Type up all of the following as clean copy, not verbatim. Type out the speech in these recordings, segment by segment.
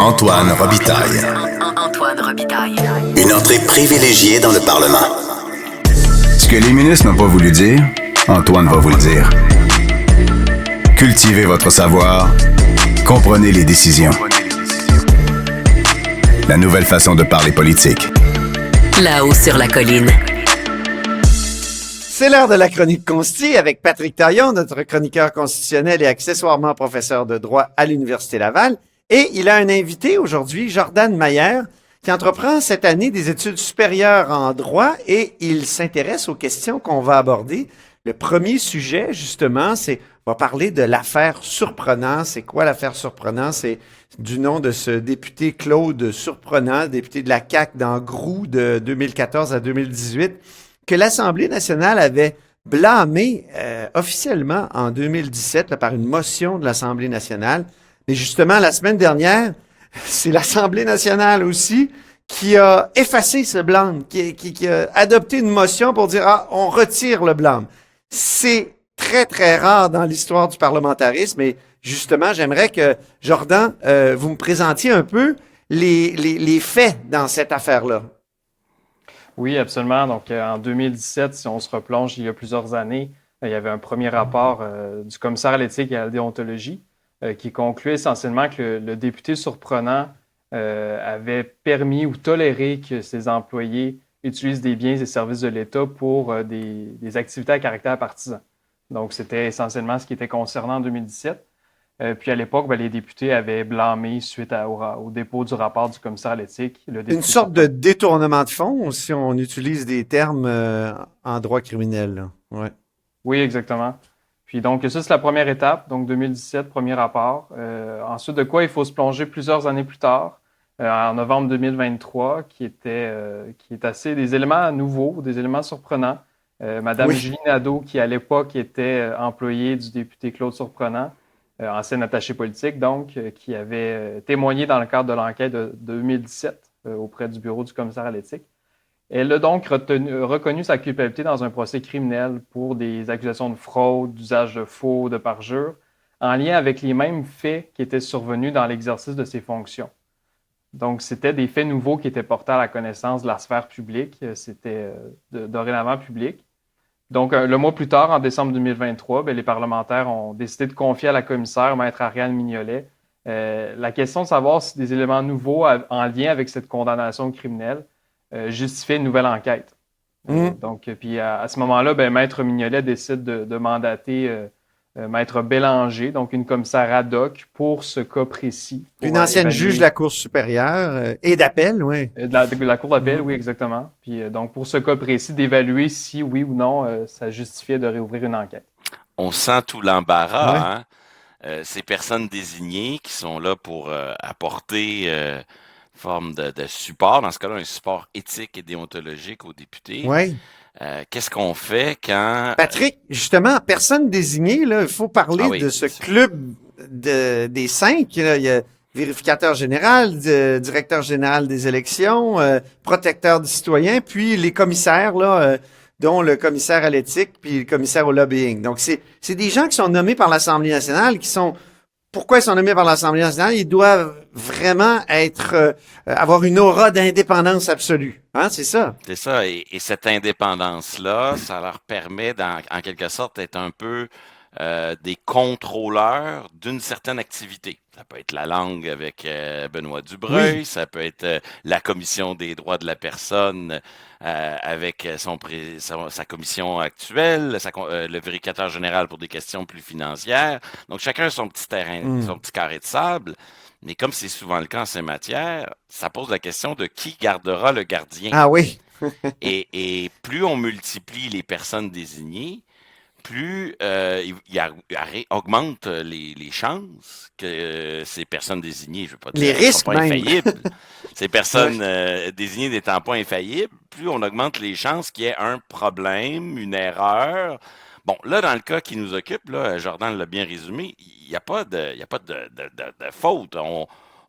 Antoine Robitaille. Antoine Robitaille. Une entrée privilégiée dans le Parlement. Ce que les ministres n'ont pas voulu dire, Antoine va vous le dire. Cultivez votre savoir. Comprenez les décisions. La nouvelle façon de parler politique. Là-haut sur la colline. C'est l'heure de la chronique consti avec Patrick Taillon, notre chroniqueur constitutionnel et accessoirement professeur de droit à l'Université Laval. Et il a un invité aujourd'hui, Jordan Mayer, qui entreprend cette année des études supérieures en droit et il s'intéresse aux questions qu'on va aborder. Le premier sujet, justement, on va parler de l'affaire Surprenant. C'est quoi l'affaire Surprenant? C'est du nom de ce député Claude Surprenant, député de la CAQ dans Groux de 2014 à 2018, que l'Assemblée nationale avait blâmé officiellement en 2017 là, par une motion de l'Assemblée nationale. Mais justement, la semaine dernière, c'est l'Assemblée nationale aussi qui a effacé ce blâme, qui a adopté une motion pour dire « Ah, on retire le blâme ». C'est très, très rare dans l'histoire du parlementarisme et justement, j'aimerais que, Jordan, vous me présentiez un peu les faits dans cette affaire-là. Oui, absolument. Donc, en 2017, si on se replonge il y a plusieurs années, il y avait un premier rapport du commissaire à l'éthique et à la déontologie qui concluait essentiellement que le député Surprenant avait permis ou toléré que ses employés utilisent des biens et services de l'État pour des activités à caractère partisan. Donc, c'était essentiellement ce qui était concernant en 2017. Puis à l'époque, les députés avaient blâmé suite au dépôt du rapport du commissaire à l'éthique. Une sorte de détournement de fonds, si on utilise des termes en droit criminel. Là. Ouais. Oui, exactement. Puis donc, ça, c'est la première étape. Donc, 2017, premier rapport. Ensuite de quoi, il faut se plonger plusieurs années plus tard, en novembre 2023, qui est assez des éléments nouveaux, des éléments surprenants. Madame Julie Nadeau, qui à l'époque était employée du député Claude Surprenant, ancienne attachée politique, donc, qui avait témoigné dans le cadre de l'enquête de 2017 auprès du bureau du commissaire à l'éthique. Elle a donc reconnu sa culpabilité dans un procès criminel pour des accusations de fraude, d'usage de faux, de parjure, en lien avec les mêmes faits qui étaient survenus dans l'exercice de ses fonctions. Donc, c'était des faits nouveaux qui étaient portés à la connaissance de la sphère publique. C'était dorénavant public. Donc, le mois plus tard, en décembre 2023, les parlementaires ont décidé de confier à la commissaire, Maître Ariane Mignolet, la question de savoir si des éléments nouveaux en lien avec cette condamnation criminelle justifiaient une nouvelle enquête. Donc, puis à ce moment-là, Maître Mignolet décide de mandater Maître Bélanger, donc une commissaire ad hoc pour ce cas précis. Une ancienne juge de la Cour supérieure et d'appel, oui. De la Cour d'appel, oui, exactement. Puis donc, pour ce cas précis, d'évaluer si, oui ou non, ça justifiait de réouvrir une enquête. On sent tout l'embarras, hein? Ces personnes désignées qui sont là pour apporter forme de support, dans ce cas-là, un support éthique et déontologique aux députés. Oui. Qu'est-ce qu'on fait quand... Patrick, justement, personne désignée, là, il faut parler de ce club des 5. Là. Il y a vérificateur général, directeur général des élections, protecteur du citoyen, puis les commissaires, là, dont le commissaire à l'éthique, puis le commissaire au lobbying. Donc, c'est des gens qui sont nommés par l'Assemblée nationale, Pourquoi ils sont nommés par l'Assemblée nationale? Ils doivent vraiment avoir une aura d'indépendance absolue. Hein, c'est ça? C'est ça. Et cette indépendance-là, ça leur permet, en quelque sorte, d'être un peu des contrôleurs d'une certaine activité. Ça peut être la langue avec Benoît Dubreuil, ça peut être la commission des droits de la personne avec sa commission actuelle, le vérificateur général pour des questions plus financières. Donc, chacun a son petit terrain, son petit carré de sable. Mais comme c'est souvent le cas en ces matières, ça pose la question de qui gardera le gardien. Ah oui. et plus on multiplie les personnes désignées, plus il augmente les chances que ces personnes désignées, je ne veux pas dire les risques pas même. infaillibles, ces personnes désignées n'étant pas infaillibles, plus on augmente les chances qu'il y ait un problème, une erreur. Bon, là, dans le cas qui nous occupe, là, Jordan l'a bien résumé, il n'y a pas de faute.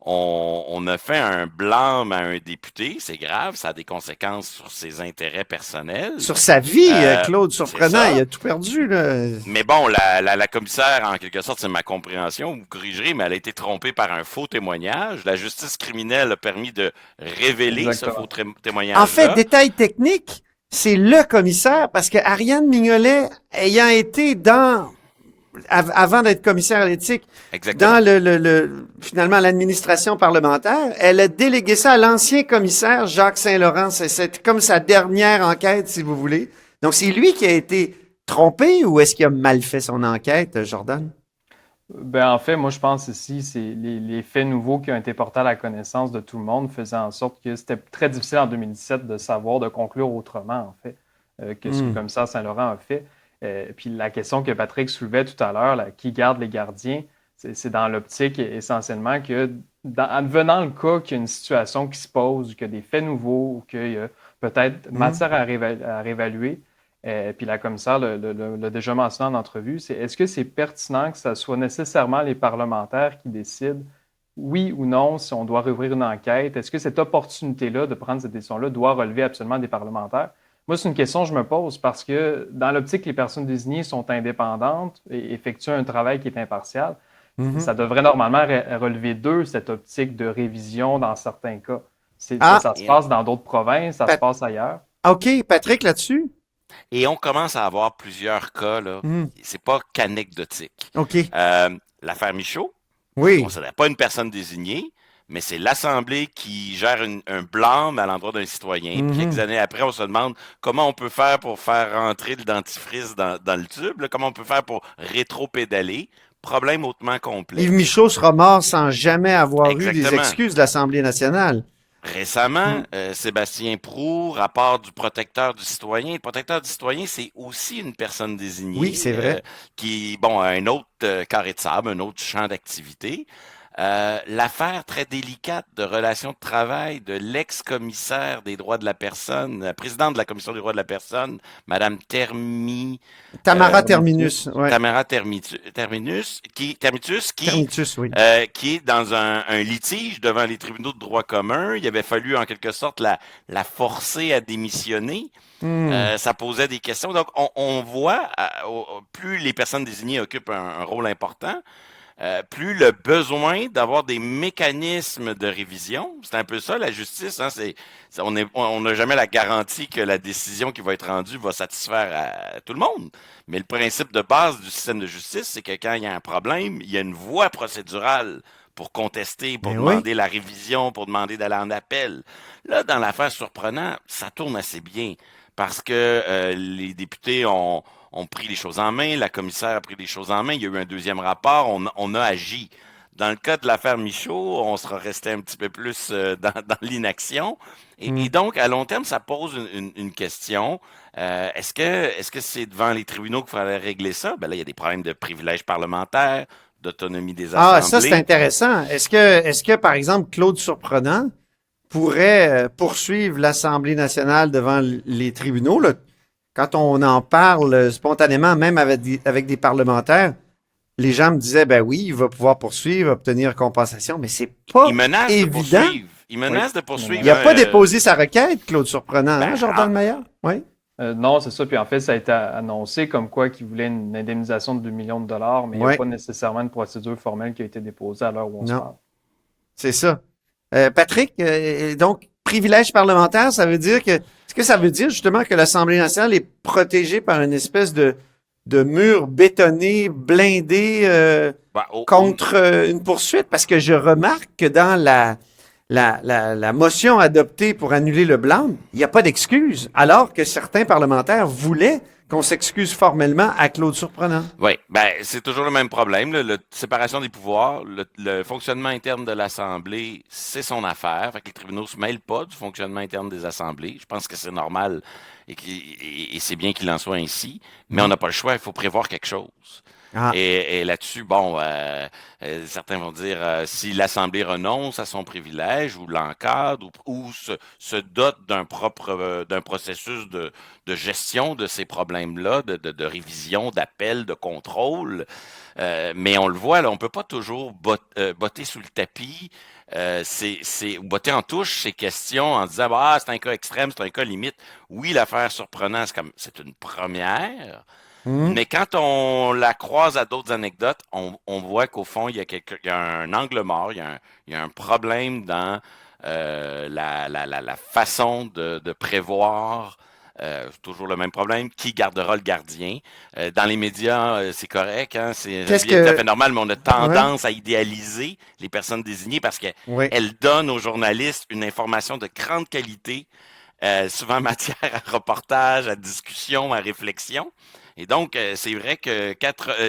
on a fait un blâme à un député, c'est grave, ça a des conséquences sur ses intérêts personnels. Sur sa vie, Claude, C'est surprenant, ça. il a tout perdu, là. Mais bon, la commissaire, en quelque sorte, c'est ma compréhension, vous me corrigerez, mais elle a été trompée par un faux témoignage. La justice criminelle a permis de révéler Exactement. ce faux témoignage-là. En fait, détail technique, c'est le commissaire, parce que Ariane Mignolet, ayant été avant d'être commissaire à l'éthique, Exactement. dans finalement l'administration parlementaire, elle a délégué ça à l'ancien commissaire Jacques Saint-Laurent. C'est comme sa dernière enquête, si vous voulez. Donc, c'est lui qui a été trompé ou est-ce qu'il a mal fait son enquête, Jordan? Ben, en fait, moi, je pense ici, c'est les faits nouveaux qui ont été portés à la connaissance de tout le monde faisaient en sorte que c'était très difficile en 2017 de savoir, de conclure autrement, en fait, que ce que le commissaire Saint-Laurent a fait. Puis la question que Patrick soulevait tout à l'heure, là, qui garde les gardiens, c'est dans l'optique essentiellement que, advenant le cas qu'il y a une situation qui se pose, qu'il y a des faits nouveaux, ou qu'il y a peut-être matière à réévaluer, puis la commissaire l'a déjà mentionné en entrevue, c'est est-ce que c'est pertinent que ce soit nécessairement les parlementaires qui décident oui ou non si on doit rouvrir une enquête? Est-ce que cette opportunité-là de prendre cette décision-là doit relever absolument des parlementaires? Moi, c'est une question que je me pose parce que dans l'optique, les personnes désignées sont indépendantes et effectuent un travail qui est impartial. Ça devrait normalement relever d'eux, cette optique de révision dans certains cas. Ça se passe dans d'autres provinces, ça se passe ailleurs. OK, Patrick, là-dessus? Et on commence à avoir plusieurs cas, là. C'est pas qu'anecdotique. OK. L'affaire Michaud, Oui. on ne pas une personne désignée, mais c'est l'Assemblée qui gère un blâme à l'endroit d'un citoyen. Puis quelques années après, on se demande comment on peut faire pour faire rentrer le dentifrice dans le tube, là, comment on peut faire pour rétro-pédaler. Problème hautement complexe. Yves Michaud sera mort sans jamais avoir eu des Exactement. excuses de l'Assemblée nationale. Récemment, Sébastien Proulx, rapport du protecteur du citoyen. Le protecteur du citoyen, c'est aussi une personne désignée. Oui, c'est vrai. Qui, bon, a un autre carré de sable, un autre champ d'activité. L'affaire très délicate de relations de travail de l'ex-commissaire des droits de la personne, la présidente de la commission des droits de la personne, Madame Tamara Terminus. Ouais. Tamara Termitus, qui Termitus, oui. qui est dans un litige devant les tribunaux de droit commun. Il avait fallu en quelque sorte la forcer à démissionner. Ça posait des questions. Donc, on voit, plus les personnes désignées occupent un rôle important, plus le besoin d'avoir des mécanismes de révision. C'est un peu ça, la justice. Hein, on n'a jamais la garantie que la décision qui va être rendue va satisfaire à tout le monde. Mais le principe de base du système de justice, c'est que quand il y a un problème, il y a une voie procédurale pour contester, pour demander la révision, pour demander d'aller en appel. Là, dans l'affaire Surprenant, ça tourne assez bien parce que les députés ont pris les choses en main, la commissaire a pris les choses en main, il y a eu un deuxième rapport, on a agi. Dans le cas de l'affaire Michaud, on sera resté un petit peu plus dans l'inaction. Et donc, à long terme, ça pose une question. Est-ce que c'est devant les tribunaux qu'il faudrait régler ça? Ben là, il y a des problèmes de privilèges parlementaires, d'autonomie des assemblées. Ah, ça, c'est intéressant. Est-ce que, par exemple, Claude Surprenant pourrait poursuivre l'Assemblée nationale devant les tribunaux, là? Quand on en parle spontanément, même avec des parlementaires, les gens me disaient, ben oui, il va pouvoir poursuivre, obtenir compensation, mais c'est pas Il menace évident. de poursuivre. Il menace de poursuivre. Il n'a pas déposé sa requête, Claude Surprenant, hein, Jordan Mayer? Oui. Non, c'est ça. Puis en fait, ça a été annoncé comme quoi qu'il voulait une indemnisation de 2 millions de dollars, mais il n'y a pas nécessairement une procédure formelle qui a été déposée à l'heure où on se parle. C'est ça. Patrick, donc, privilège parlementaire, ça veut dire que... Est-ce que ça veut dire justement que l'Assemblée nationale est protégée par une espèce de mur bétonné, blindé contre une poursuite? Parce que je remarque que dans la motion adoptée pour annuler le blâme, il n'y a pas d'excuse, alors que certains parlementaires voulaient qu'on s'excuse formellement à Claude Surprenant. Oui, ben c'est toujours le même problème. La séparation des pouvoirs, le fonctionnement interne de l'Assemblée, c'est son affaire. Fait que les tribunaux se mêlent pas du fonctionnement interne des assemblées. Je pense que c'est normal et c'est bien qu'il en soit ainsi. Mais on n'a pas le choix, il faut prévoir quelque chose. Ah, Et là-dessus, bon, certains vont dire si l'Assemblée renonce à son privilège ou l'encadre ou se dote d'un processus de gestion de ces problèmes-là, de révision, d'appel, de contrôle. Mais on le voit, là, on peut pas toujours botter sous le tapis, ou botter en touche ces questions en disant ah, c'est un cas extrême, c'est un cas limite. Oui, l'affaire surprenante, c'est une première. hum, Mais quand on la croise à d'autres anecdotes, on voit qu'au fond, il y a un angle mort, il y a un problème dans la façon de prévoir. Toujours le même problème. Qui gardera le gardien? Dans les médias, c'est correct, hein? C'est qu'est-ce tout à fait que... normal, mais on a Ouais, tendance à idéaliser les personnes désignées parce oui. qu'elles donnent aux journalistes une information de grande qualité, souvent matière à reportage, à discussion, à réflexion. Et donc, c'est vrai que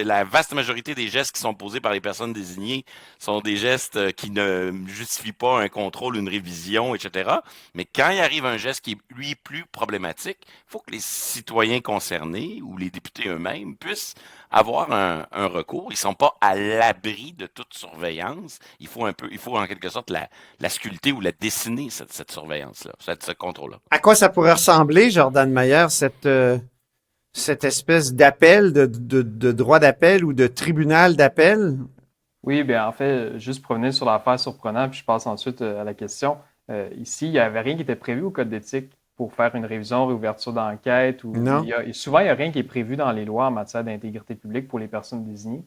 la vaste majorité des gestes qui sont posés par les personnes désignées sont des gestes qui ne justifient pas un contrôle, une révision, etc. Mais quand il arrive un geste qui est, lui, plus problématique, il faut que les citoyens concernés ou les députés eux-mêmes puissent avoir un recours. Ils ne sont pas à l'abri de toute surveillance. Il faut en quelque sorte la sculpter ou la dessiner, cette surveillance-là, ce contrôle-là. À quoi ça pourrait ressembler, Jordan Mayer, cette espèce d'appel, de droit d'appel ou de tribunal d'appel? Oui, bien en fait, juste pour revenir sur l'affaire surprenante, puis je passe ensuite à la question. Ici, il n'y avait rien qui était prévu au code d'éthique pour faire une révision, réouverture d'enquête. Non? Et souvent, il n'y a rien qui est prévu dans les lois en matière d'intégrité publique pour les personnes désignées.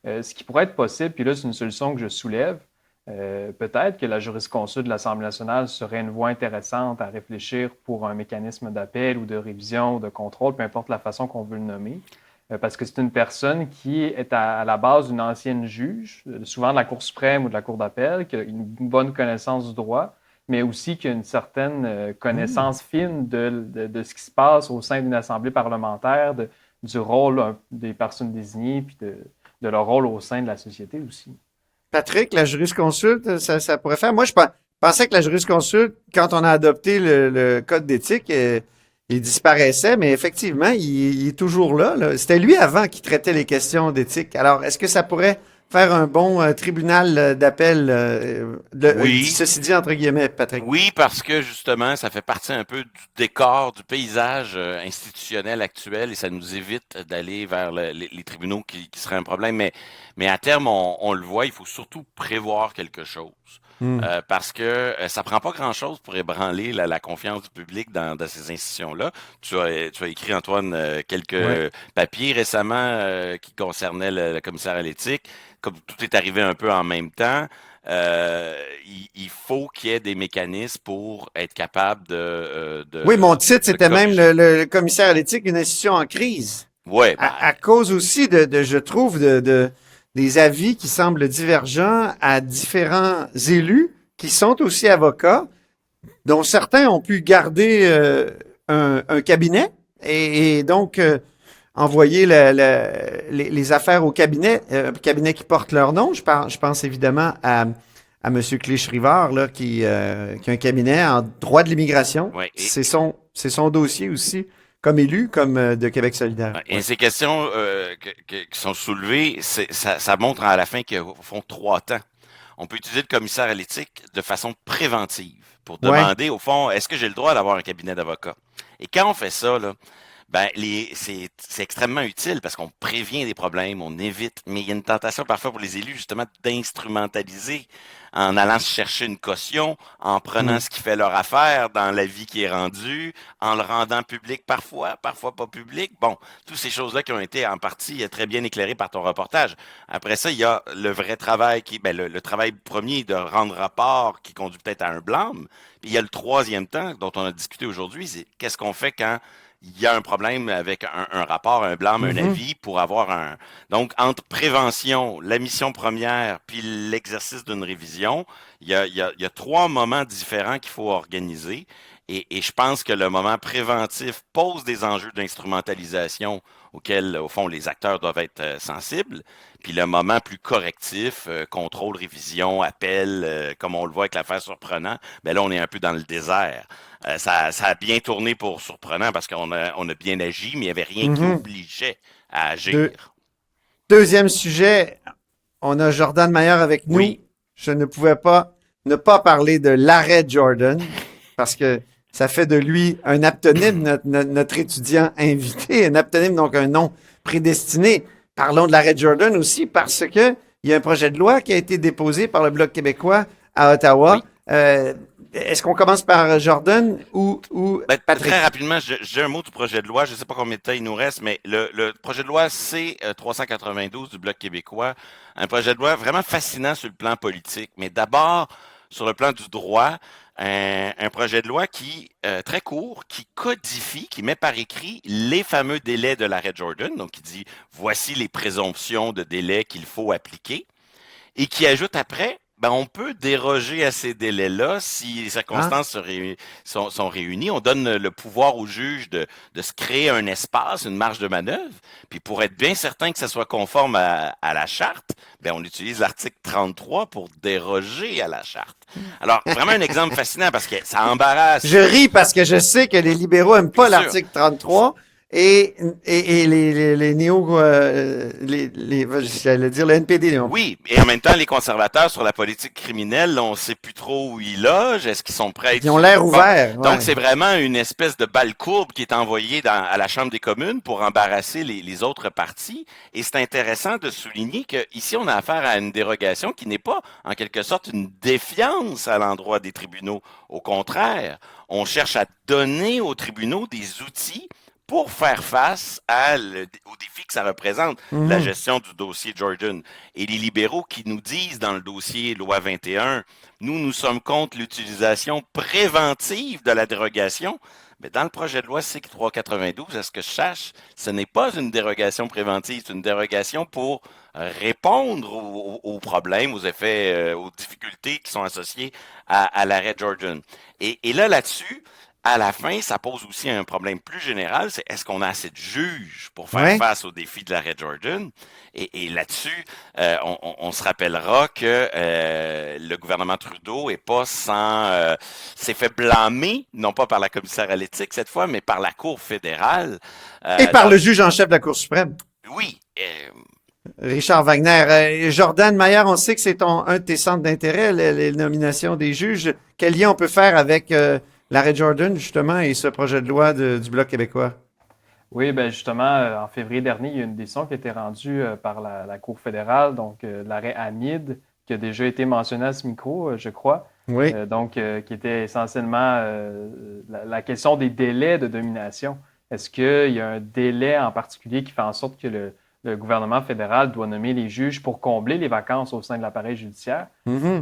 Ce qui pourrait être possible, puis là, c'est une solution que je soulève, peut-être que la jurisconsulte de l'Assemblée nationale serait une voie intéressante à réfléchir pour un mécanisme d'appel ou de révision ou de contrôle, peu importe la façon qu'on veut le nommer. Parce que c'est une personne qui est à la base d'une ancienne juge, souvent de la Cour suprême ou de la Cour d'appel, qui a une bonne connaissance du droit, mais aussi qui a une certaine connaissance fine de ce qui se passe au sein d'une assemblée parlementaire, du rôle des personnes désignées, puis de leur rôle au sein de la société aussi. Patrick, la jurisconsulte, ça pourrait faire. Moi, je pensais que la jurisconsulte, quand on a adopté le code d'éthique, il disparaissait, mais effectivement, il est toujours là, là. C'était lui avant qui traitait les questions d'éthique. Alors, est-ce que ça pourrait faire un bon tribunal d'appel, Oui, ceci dit entre guillemets, Patrick? oui, parce que justement, ça fait partie un peu du décor, du paysage institutionnel actuel et ça nous évite d'aller vers les tribunaux qui seraient un problème. Mais à terme, on le voit, il faut surtout prévoir quelque chose. Hmm. Parce que ça prend pas grand-chose pour ébranler la confiance du public dans ces institutions-là. Tu as écrit, Antoine, Ouais. quelques papiers récemment qui concernaient le commissaire à l'éthique. Comme tout est arrivé un peu en même temps, il faut qu'il y ait des mécanismes pour être capable Oui, mon titre, de c'était même corriger. le commissaire à l'éthique, une institution en crise. Ouais, ben, À cause aussi je trouve, des avis qui semblent divergents à différents élus qui sont aussi avocats, dont certains ont pu garder un cabinet et donc envoyer les affaires au cabinet, un cabinet qui porte leur nom. Je pense évidemment à M. Clich-Rivard, là, qui a un cabinet en droit de l'immigration. ouais. C'est son dossier aussi, comme élu, comme de Québec solidaire. Ouais, et Ouais. ces questions qui sont soulevées, ça montre à la fin qu'il font 3 temps. On peut utiliser le commissaire à l'éthique de façon préventive pour Ouais. demander, au fond, est-ce que j'ai le droit d'avoir un cabinet d'avocat? Et quand on fait ça, là, ben, c'est extrêmement utile parce qu'on prévient des problèmes, on évite, mais il y a une tentation parfois pour les élus justement d'instrumentaliser en allant se chercher une caution, en prenant Mm. ce qui fait leur affaire dans la vie qui est rendue, en le rendant public parfois, parfois pas public. Bon, toutes ces choses-là qui ont été en partie très bien éclairées par ton reportage. Après ça, il y a le vrai travail le travail premier de rendre rapport qui conduit peut-être à un blâme. Puis il y a le troisième temps dont on a discuté aujourd'hui, c'est qu'est-ce qu'on fait quand il y a un problème avec un rapport, un blâme, un Mhm. avis pour avoir un... Donc, entre prévention, la mission première, puis l'exercice d'une révision, il y a 3 moments différents qu'il faut organiser. Et je pense que le moment préventif pose des enjeux d'instrumentalisation auxquels, au fond, les acteurs doivent être sensibles. Puis le moment plus correctif, contrôle, révision, appel, comme on le voit avec l'affaire Surprenant, ben là, on est un peu dans le désert. Ça a bien tourné pour Surprenant parce on a bien agi, mais il n'y avait rien qui Mhm. obligeait à Deux, agir. Deuxième sujet, on a Jordan Mayer avec nous. Oui. Je ne pouvais pas ne pas parler de l'arrêt Jordan parce que ça fait de lui un aptonyme, notre étudiant invité, un aptonyme, donc un nom prédestiné. Parlons de l'arrêt Jordan aussi parce que il y a un projet de loi qui a été déposé par le Bloc québécois à Ottawa. Oui. Est-ce qu'on commence par Jordan ou Patrick? Très rapidement, j'ai un mot du projet de loi. Je ne sais pas combien de temps il nous reste, mais le projet de loi C-392 du Bloc québécois, un projet de loi vraiment fascinant sur le plan politique, mais d'abord sur le plan du droit, un projet de loi qui très court, qui codifie, qui met par écrit les fameux délais de l'arrêt Jordan, donc qui dit voici les présomptions de délais qu'il faut appliquer, et qui ajoute après on peut déroger à ces délais-là si les circonstances sont réunies. On donne le pouvoir au juge de se créer un espace, une marge de manœuvre. Puis pour être bien certain que ça soit conforme à la charte, on utilise l'article 33 pour déroger à la charte. Alors, vraiment un exemple fascinant parce que ça embarrasse. Je ris parce que je sais que les libéraux n'aiment pas Bien l'article 33. Et les néo, j'allais dire le NPD. Non? Oui, et en même temps, les conservateurs sur la politique criminelle, on ne sait plus trop où ils logent. Est-ce qu'ils sont prêts? Ils ont l'air ouverts. Donc, c'est vraiment une espèce de balle courbe qui est envoyée à la Chambre des communes pour embarrasser les autres partis. Et c'est intéressant de souligner qu'ici, on a affaire à une dérogation qui n'est pas, en quelque sorte, une défiance à l'endroit des tribunaux. Au contraire, on cherche à donner aux tribunaux des outils pour faire face au défi que ça représente, la gestion du dossier Jordan. Et les libéraux qui nous disent dans le dossier Loi 21, nous sommes contre l'utilisation préventive de la dérogation. Mais dans le projet de loi C-392, à ce que je sache, ce n'est pas une dérogation préventive, c'est une dérogation pour répondre aux problèmes, aux effets, aux difficultés qui sont associées à l'arrêt Jordan. Et là-dessus, à la fin, ça pose aussi un problème plus général, c'est est-ce qu'on a assez de juges pour faire face aux défis de l'arrêt Jordan? Et là-dessus, on se rappellera que le gouvernement Trudeau s'est fait blâmer, non pas par la commissaire à l'éthique cette fois, mais par la Cour fédérale. Et par le juge en chef de la Cour suprême. Oui. Richard Wagner. Jordan Mayer, on sait que c'est un de tes centres d'intérêt, les nominations des juges. Quel lien on peut faire avec l'arrêt Jordan, justement, et ce projet de loi du Bloc québécois? Oui, justement, en février dernier, il y a une décision qui a été rendue par la Cour fédérale, donc l'arrêt Hamid, qui a déjà été mentionné à ce micro, je crois. Oui. Qui était essentiellement la question des délais de nomination. Est-ce qu'il y a un délai en particulier qui fait en sorte que le gouvernement fédéral doit nommer les juges pour combler les vacances au sein de l'appareil judiciaire?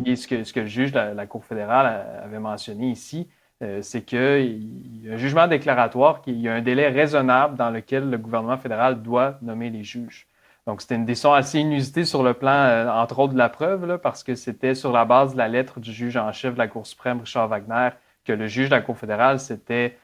Et ce que le juge de la Cour fédérale avait mentionné ici, c'est qu'il y a un jugement déclaratoire, qu'il y a un délai raisonnable dans lequel le gouvernement fédéral doit nommer les juges. Donc, c'était une décision assez inusitée sur le plan, entre autres, de la preuve, là, parce que c'était sur la base de la lettre du juge en chef de la Cour suprême, Richard Wagner, que le juge de la Cour fédérale s'était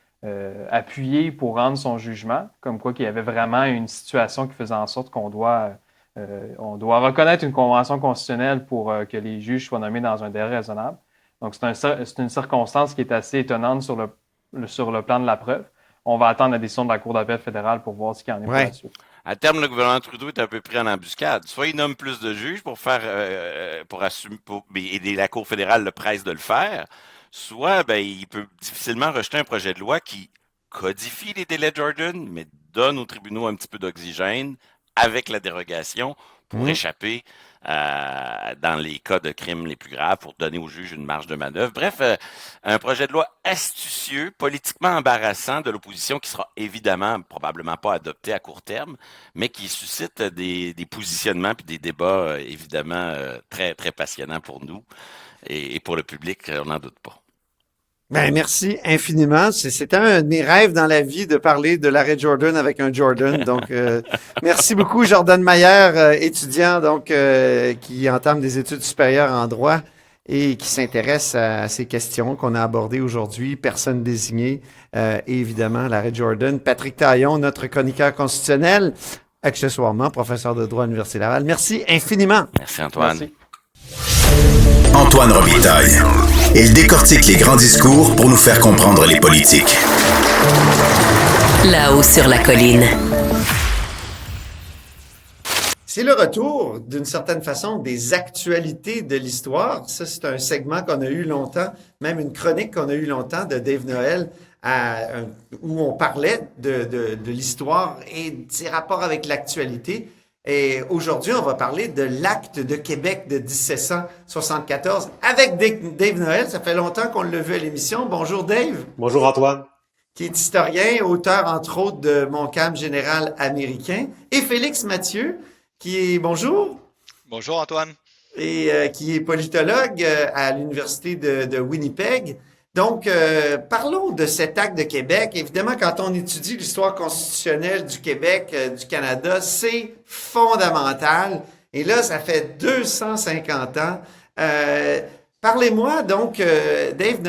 appuyé pour rendre son jugement, comme quoi qu'il y avait vraiment une situation qui faisait en sorte qu'on doit reconnaître une convention constitutionnelle pour que les juges soient nommés dans un délai raisonnable. Donc, c'est une circonstance qui est assez étonnante sur le plan de la preuve. On va attendre la décision de la Cour d'appel fédérale pour voir ce qu'il y en est pour la suite. À terme, le gouvernement Trudeau est un peu pris en embuscade. Soit il nomme plus de juges pour aider la Cour fédérale le presse de le faire, soit il peut difficilement rejeter un projet de loi qui codifie les délais Jordan, mais donne aux tribunaux un petit peu d'oxygène avec la dérogation pour échapper dans les cas de crimes les plus graves, pour donner aux juges une marge de manœuvre. Bref, un projet de loi astucieux, politiquement embarrassant de l'opposition qui sera évidemment, probablement pas adopté à court terme, mais qui suscite des positionnements puis des débats évidemment très, très passionnants pour nous et pour le public, on n'en doute pas. Merci infiniment. C'était un de mes rêves dans la vie de parler de l'arrêt Jordan avec un Jordan. Donc, merci beaucoup, Jordan Mayer, étudiant qui entame des études supérieures en droit et qui s'intéresse à ces questions qu'on a abordées aujourd'hui. Personne désignée et évidemment l'arrêt Jordan. Patrick Taillon, notre chroniqueur constitutionnel, accessoirement professeur de droit à l'Université Laval. Merci infiniment. Merci, Antoine. Merci. Antoine Robitaille. Il décortique les grands discours pour nous faire comprendre les politiques. Là-haut sur la colline. C'est le retour, d'une certaine façon, des actualités de l'histoire. Ça, c'est un segment qu'on a eu longtemps, même une chronique qu'on a eu longtemps de Dave Noël, où on parlait de l'histoire et de ses rapports avec l'actualité. Et aujourd'hui, on va parler de l'Acte de Québec de 1774 avec Dave Noël. Ça fait longtemps qu'on l'a vu à l'émission. Bonjour Dave. Bonjour Antoine. Qui est historien, auteur entre autres de Montcalm général américain, et Félix Mathieu, qui est, bonjour. Bonjour Antoine. Et qui est politologue à l'Université de Winnipeg. Donc, parlons de cet acte de Québec. Évidemment, quand on étudie l'histoire constitutionnelle du Québec, du Canada, c'est fondamental. Et là, ça fait 250 ans. Parlez-moi donc, Dave,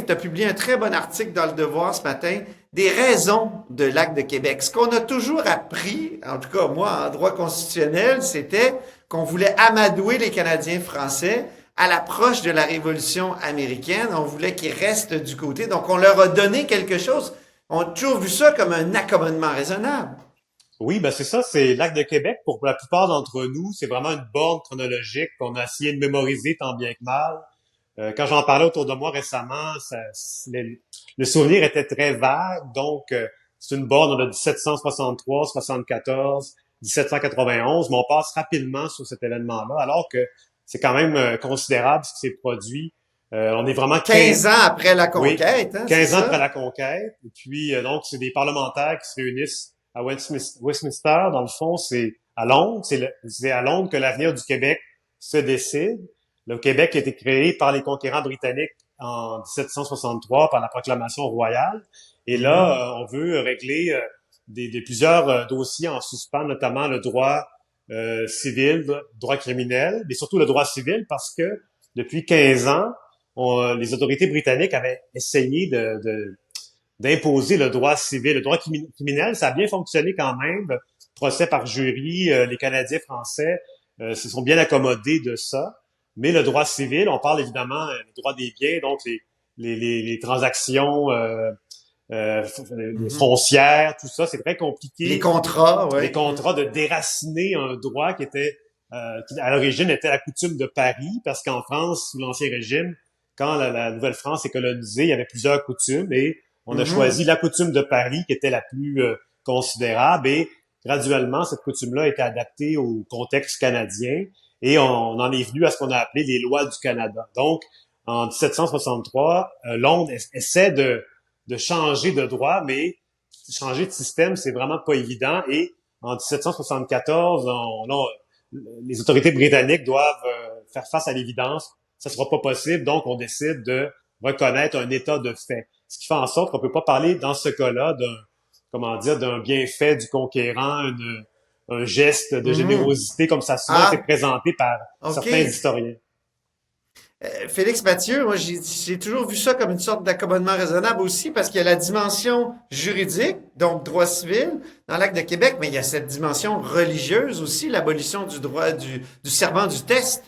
tu as publié un très bon article dans Le Devoir ce matin, des raisons de l'acte de Québec. Ce qu'on a toujours appris, en tout cas moi, en droit constitutionnel, c'était qu'on voulait amadouer les Canadiens français à l'approche de la Révolution américaine. On voulait qu'ils restent du côté. Donc, on leur a donné quelque chose. On a toujours vu ça comme un accommodement raisonnable. Oui, ben c'est ça, c'est l'acte de Québec. Pour la plupart d'entre nous, c'est vraiment une borne chronologique qu'on a essayé de mémoriser tant bien que mal. Quand j'en parlais autour de moi récemment, le souvenir était très vague. Donc, c'est une borne de 1763, 74, 1791, mais on passe rapidement sur cet événement-là, alors que c'est quand même considérable ce qui s'est produit. On est vraiment 15 ans après la conquête. Oui, hein, 15 ans après la conquête. Et puis, donc, c'est des parlementaires qui se réunissent à Westminster. Dans le fond, c'est à Londres. C'est à Londres que l'avenir du Québec se décide. Le Québec a été créé par les conquérants britanniques en 1763 par la proclamation royale. Et là, on veut régler plusieurs dossiers en suspens, notamment le droit civil, le droit criminel, mais surtout le droit civil, parce que depuis 15 ans, les autorités britanniques avaient essayé d'imposer le droit civil. Le droit criminel, ça a bien fonctionné quand même. Procès par jury, les Canadiens français se sont bien accommodés de ça. Mais le droit civil, on parle évidemment du droit des biens, donc les transactions foncières, tout ça, c'est très compliqué. Les contrats, oui. Les contrats, de déraciner un droit qui était qui à l'origine était la coutume de Paris, parce qu'en France, sous l'Ancien Régime, quand la Nouvelle-France est colonisée, il y avait plusieurs coutumes et on a choisi la coutume de Paris qui était la plus considérable, et graduellement, cette coutume-là a été adaptée au contexte canadien. Et on en est venu à ce qu'on a appelé les lois du Canada. Donc, en 1763, Londres essaie de changer de droit, mais changer de système, c'est vraiment pas évident. Et en 1774, les autorités britanniques doivent faire face à l'évidence. Ça sera pas possible, donc on décide de reconnaître un état de fait. Ce qui fait en sorte qu'on peut pas parler dans ce cas-là d'un bienfait du conquérant, un geste de générosité comme ça souvent été présenté par certains historiens. Félix Mathieu, moi j'ai toujours vu ça comme une sorte d'accommodement raisonnable aussi, parce qu'il y a la dimension juridique, donc droit civil, dans l'acte de Québec, mais il y a cette dimension religieuse aussi, l'abolition du droit du serment du test.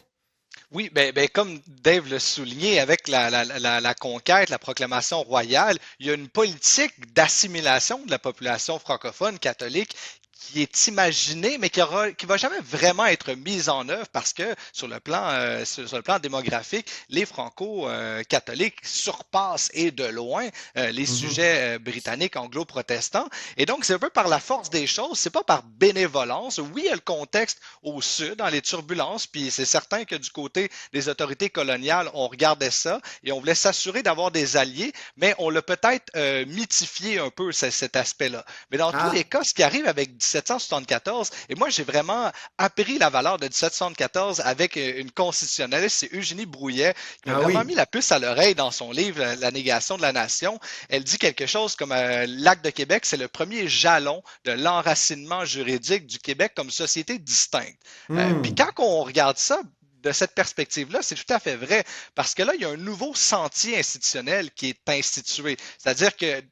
Oui, ben comme Dave l'a souligné, avec la conquête, la proclamation royale, il y a une politique d'assimilation de la population francophone catholique qui est imaginée, mais qui va jamais vraiment être mise en œuvre, parce que sur le plan démographique, les franco-catholiques surpassent, et de loin, les sujets britanniques anglo-protestants. Et donc, c'est un peu par la force des choses, c'est pas par bénévolence. Oui, il y a le contexte au sud, dans les turbulences, puis c'est certain que du côté des autorités coloniales, on regardait ça et on voulait s'assurer d'avoir des alliés, mais on l'a peut-être mythifié un peu, cet aspect-là. Mais dans tous les cas, ce qui arrive avec 1774, et moi j'ai vraiment appris la valeur de 1774 avec une constitutionnaliste, c'est Eugénie Brouillet, qui a vraiment mis la puce à l'oreille dans son livre La négation de la nation. Elle dit quelque chose comme l'acte de Québec, c'est le premier jalon de l'enracinement juridique du Québec comme société distincte. Puis quand on regarde ça de cette perspective-là, c'est tout à fait vrai, parce que là, il y a un nouveau sentier institutionnel qui est institué. C'est-à-dire que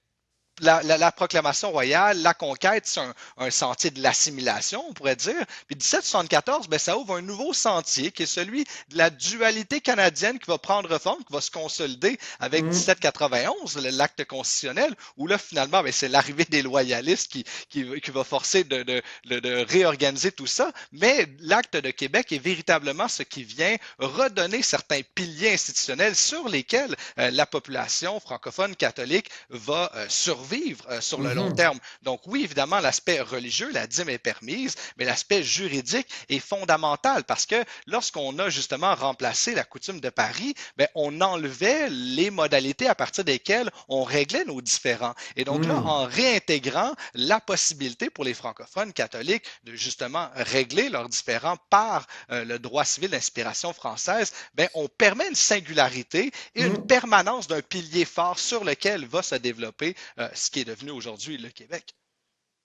la proclamation royale, la conquête, c'est un sentier de l'assimilation, on pourrait dire. Puis 1774, ben, ça ouvre un nouveau sentier qui est celui de la dualité canadienne qui va prendre forme, qui va se consolider avec 1791, l'acte constitutionnel, où là, finalement, ben, c'est l'arrivée des loyalistes qui va forcer de réorganiser tout ça. Mais l'acte de Québec est véritablement ce qui vient redonner certains piliers institutionnels sur lesquels la population francophone catholique va survivre sur le long terme. Donc oui, évidemment, l'aspect religieux, la dîme est permise, mais l'aspect juridique est fondamental parce que lorsqu'on a justement remplacé la coutume de Paris, ben, on enlevait les modalités à partir desquelles on réglait nos différends. Et donc là, en réintégrant la possibilité pour les francophones catholiques de justement régler leurs différends par le droit civil d'inspiration française, ben, on permet une singularité et une permanence d'un pilier fort sur lequel va se développer ce qui est devenu aujourd'hui le Québec.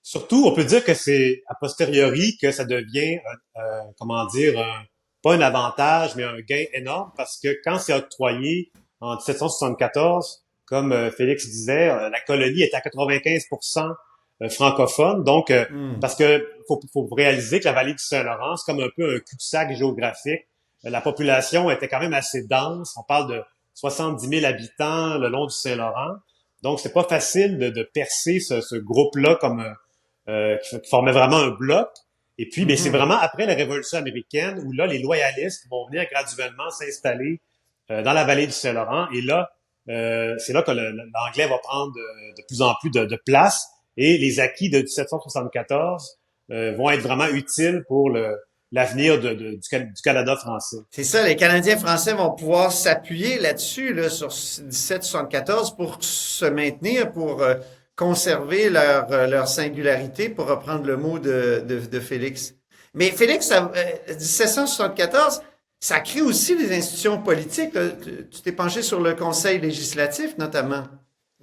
Surtout, on peut dire que c'est a posteriori que ça devient, comment dire, pas un avantage, mais un gain énorme parce que quand c'est octroyé en 1774, comme Félix disait, la colonie est à 95% francophone. Donc, parce que faut réaliser que la vallée du Saint-Laurent, c'est comme un peu un cul-de-sac géographique. La population était quand même assez dense. On parle de 70 000 habitants le long du Saint-Laurent. Donc, c'est pas facile de percer ce groupe-là comme qui formait vraiment un bloc. Et puis, mais c'est vraiment après la Révolution américaine où là, les loyalistes vont venir graduellement s'installer dans la vallée du Saint-Laurent. Et là, c'est là que l'anglais va prendre de plus en plus de place. Et les acquis de 1774 vont être vraiment utiles pour l'avenir du Canada français. C'est ça, les Canadiens français vont pouvoir s'appuyer là-dessus, là, sur 1774 pour se maintenir, pour conserver leur singularité, pour reprendre le mot de Félix. Mais Félix, 1774, ça crée aussi des institutions politiques. Là. Tu t'es penché sur le Conseil législatif, notamment.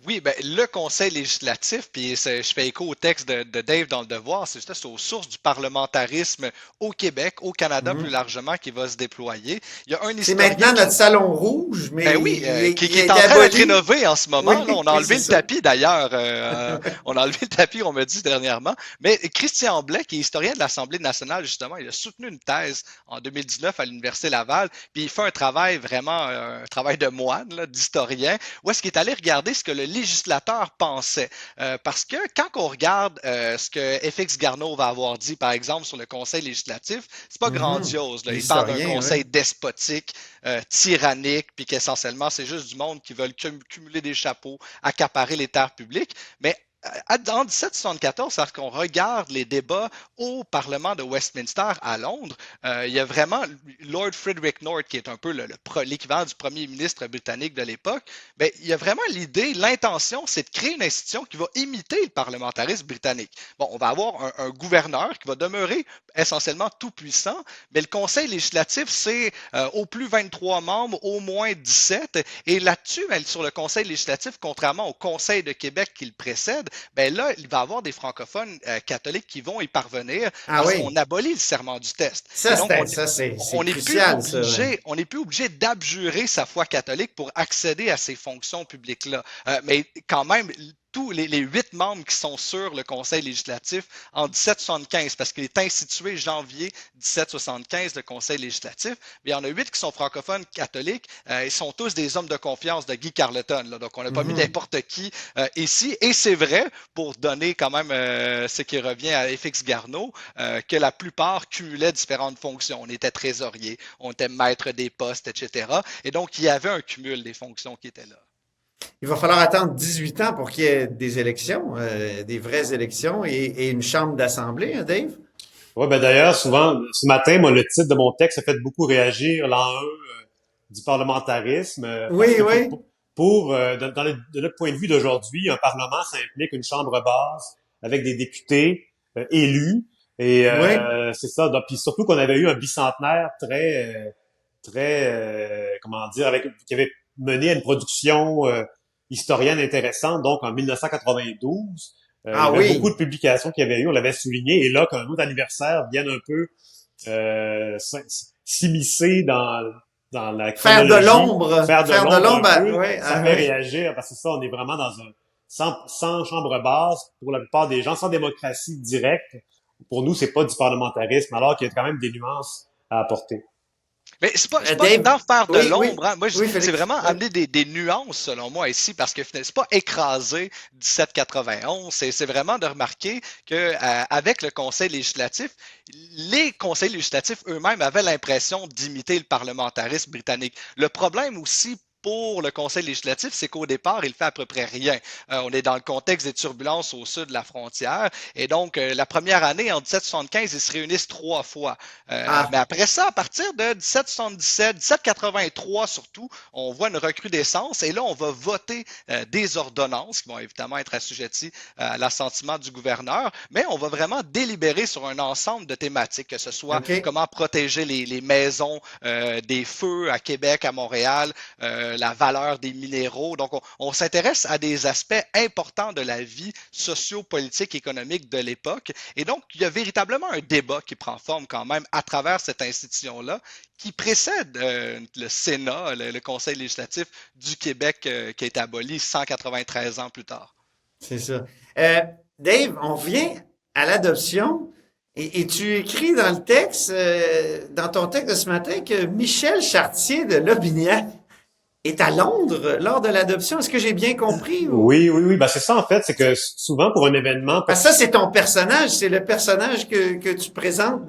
Oui, ben, le Conseil législatif, puis je fais écho au texte de Dave dans Le Devoir, c'est juste aux sources du parlementarisme au Québec, au Canada plus largement, qui va se déployer. Il y a un C'est historien maintenant notre salon rouge, mais ben oui, qui il est a en été train d'être aboli. rénové en ce moment. Oui, Là, on a enlevé c'est le ça. tapis d'ailleurs. On a enlevé le tapis, on me dit dernièrement. Mais Christian Blais, qui est historien de l'Assemblée nationale, justement, il a soutenu une thèse en 2019 à l'Université Laval, puis il fait un travail vraiment, un travail de moine, là, d'historien, où est-ce qu'il est allé regarder ce que le législateur pensait. Parce que quand on regarde ce que FX Garneau va avoir dit, par exemple, sur le Conseil législatif, c'est pas grandiose. Là. Il parle d'un conseil despotique, tyrannique, puis qu'essentiellement, c'est juste du monde qui veulent cumuler des chapeaux, accaparer les terres publiques. Mais en 1774, lorsqu'on regarde les débats au Parlement de Westminster à Londres, il y a vraiment Lord Frederick North, qui est un peu l'équivalent du premier ministre britannique de l'époque. Ben, il y a vraiment l'idée, l'intention, c'est de créer une institution qui va imiter le parlementarisme britannique. Bon, on va avoir un gouverneur qui va demeurer essentiellement tout puissant, mais le Conseil législatif, c'est au plus 23 membres, au moins 17. Et là-dessus, sur le Conseil législatif, contrairement au Conseil de Québec qui le précède, ben là, il va y avoir des francophones catholiques qui vont y parvenir parce qu'on abolit le serment du test. Ça, donc, c'est on n'est crucial, plus obligé d'abjurer sa foi catholique pour accéder à ces fonctions publiques-là. Mais quand même, tous les 8 membres qui sont sur le Conseil législatif en 1775, parce qu'il est institué janvier 1775, le Conseil législatif, mais il y en a 8 qui sont francophones catholiques. Ils sont tous des hommes de confiance de Guy Carleton. Là, donc, on n'a pas mis n'importe qui ici. Et c'est vrai, pour donner quand même ce qui revient à FX Garneau, que la plupart cumulaient différentes fonctions. On était trésorier, on était maître des postes, etc. Et donc, il y avait un cumul des fonctions qui étaient là. Il va falloir attendre 18 ans pour qu'il y ait des élections, des vraies élections et une chambre d'assemblée, hein, Dave? Oui, ben d'ailleurs, souvent, ce matin, moi, le titre de mon texte a fait beaucoup réagir l'an 1 du parlementarisme. Oui, oui. De notre point de vue d'aujourd'hui, un parlement, ça implique une chambre basse avec des députés élus. Et c'est ça. Donc, puis surtout qu'on avait eu un bicentenaire comment dire, qui avait mené à une production historienne intéressante, donc en 1992. Il y avait beaucoup de publications qu'il y avait eu, on l'avait souligné, et là, qu'un autre anniversaire vienne un peu s'immiscer dans la chronologie. Faire de l'ombre. Ça fait réagir, parce que ça, on est vraiment sans chambre basse pour la plupart des gens, sans démocratie directe. Pour nous, c'est pas du parlementarisme, alors qu'il y a quand même des nuances à apporter. Mais c'est pas Dave, d'en faire de oui, l'ombre, hein. Moi, je oui, dis que c'est Félix. vraiment Oui. amener des nuances, selon moi, ici, parce que c'est pas écraser 1791, c'est vraiment de remarquer que avec le Conseil législatif, les conseils législatifs eux-mêmes avaient l'impression d'imiter le parlementarisme britannique. Le problème aussi pour le Conseil législatif, c'est qu'au départ, il fait à peu près rien. On est dans le contexte des turbulences au sud de la frontière, et donc la première année, en 1775, ils se réunissent 3 fois. Mais après ça, à partir de 1777, 1783 surtout, on voit une recrudescence, et là, on va voter des ordonnances qui vont évidemment être assujetties à l'assentiment du gouverneur, mais on va vraiment délibérer sur un ensemble de thématiques, que ce soit comment protéger les maisons des feux à Québec, à Montréal, la valeur des minéraux. Donc, on s'intéresse à des aspects importants de la vie socio-politique, économique de l'époque. Et donc, il y a véritablement un débat qui prend forme quand même à travers cette institution-là qui précède le Sénat, le Conseil législatif du Québec qui a été aboli 193 ans plus tard. C'est ça. Dave, on revient à l'adoption. Et tu écris dans le texte, dans ton texte de ce matin, que Michel Chartier de Lotbinière est à Londres lors de l'adoption. Est-ce que j'ai bien compris? Oui. Ben, c'est ça, en fait. C'est que souvent, pour un événement... Parce que ça, c'est ton personnage. C'est le personnage que tu présentes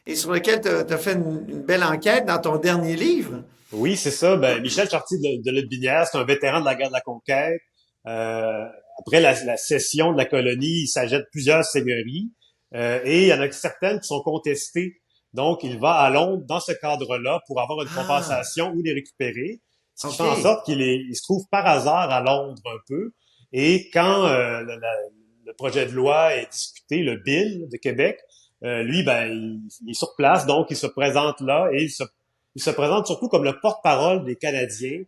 et sur lequel tu as fait une belle enquête dans ton dernier livre. Oui, c'est ça. Ben, Michel Chartier de Lotbinière, c'est un vétéran de la guerre de la Conquête. Après la cession de la colonie, il s'achète plusieurs seigneuries. Et il y en a certaines qui sont contestées. Donc, il va à Londres dans ce cadre-là pour avoir une compensation ou les récupérer. Ce qui fait en sorte il se trouve par hasard à Londres un peu. Et quand le projet de loi est discuté, le Bill de Québec, lui, ben, il est sur place, donc il se présente là et il se présente surtout comme le porte-parole des Canadiens.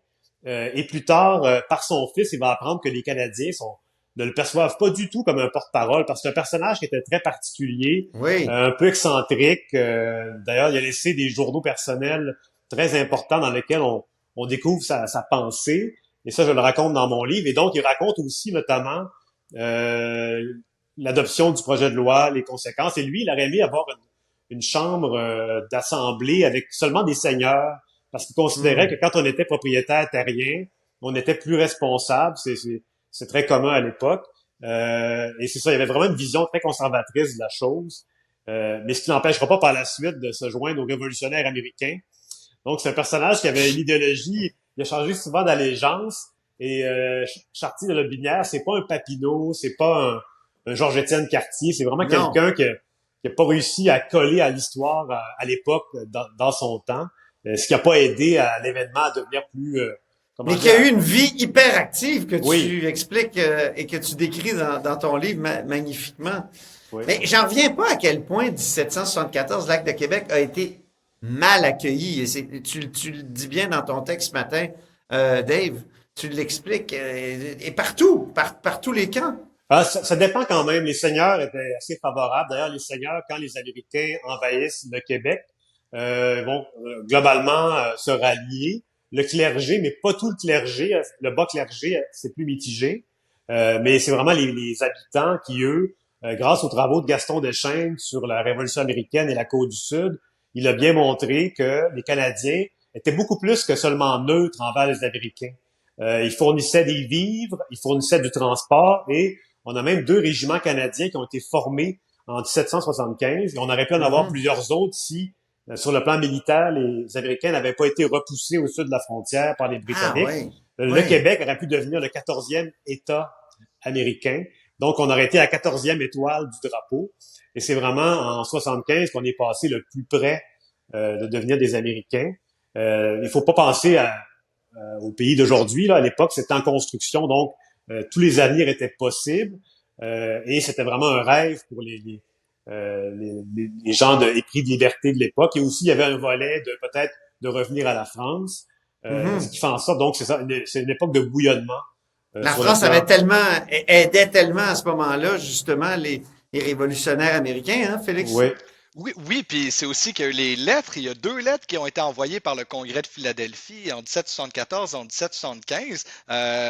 Et plus tard, par son fils, il va apprendre que les Canadiens ne le perçoivent pas du tout comme un porte-parole, parce que c'est un personnage qui était très particulier, un peu excentrique. D'ailleurs, il a laissé des journaux personnels très importants dans lesquels on découvre sa pensée. Et ça, je le raconte dans mon livre. Et donc, il raconte aussi notamment l'adoption du projet de loi, les conséquences. Et lui, il aurait aimé avoir une chambre d'assemblée avec seulement des seigneurs, parce qu'il considérait que quand on était propriétaire terrien, on était plus responsable. C'est très commun à l'époque. Et c'est ça, il y avait vraiment une vision très conservatrice de la chose. Mais ce qui n'empêchera pas par la suite de se joindre aux révolutionnaires américains. Donc, c'est un personnage qui avait une idéologie, il a changé souvent d'allégeance. Et Chartier de Lotbinière, c'est pas un Papineau, c'est pas un Georges-Étienne Cartier, c'est vraiment quelqu'un qui a pas réussi à coller à l'histoire à l'époque, dans son temps. Ce qui a pas aidé à l'événement à devenir plus... mais qui a eu une vie hyper active que tu expliques et que tu décris dans ton livre magnifiquement. Oui. Mais j'en reviens pas à quel point 1774, l'Acte de Québec a été mal accueilli. Et tu le dis bien dans ton texte ce matin, Dave. Tu l'expliques. Et partout, par tous les camps. Ça dépend quand même. Les seigneurs étaient assez favorables. D'ailleurs, les seigneurs, quand les Américains envahissent le Québec, vont globalement se rallier. Le clergé, mais pas tout le clergé. Le bas clergé, c'est plus mitigé. Mais c'est vraiment les habitants qui, eux, grâce aux travaux de Gaston Deschênes sur la Révolution américaine et la Côte du Sud, il a bien montré que les Canadiens étaient beaucoup plus que seulement neutres envers les Américains. Ils fournissaient des vivres, ils fournissaient du transport, et on a même 2 régiments canadiens qui ont été formés en 1775. Et on aurait pu en avoir plusieurs autres si, sur le plan militaire, les Américains n'avaient pas été repoussés au sud de la frontière par les Britanniques. Le Québec aurait pu devenir le 14e État américain. Donc, on aurait été à la 14e étoile du drapeau. Et c'est vraiment en 75 qu'on est passé le plus près de devenir des Américains. Il faut pas penser au pays d'aujourd'hui. Là, à l'époque, c'était en construction, donc tous les avenirs étaient possibles. Et c'était vraiment un rêve pour les gens épris de liberté de l'époque. Et aussi, il y avait un volet peut-être de revenir à la France. Ce qui fait en sorte, donc, c'est une époque de bouillonnement. La France aidait tellement à ce moment-là, justement, les révolutionnaires américains, hein, Félix? Oui. Oui, oui, puis c'est aussi qu'il y a eu les lettres. Il y a deux lettres qui ont été envoyées par le Congrès de Philadelphie en 1774 et en 1775.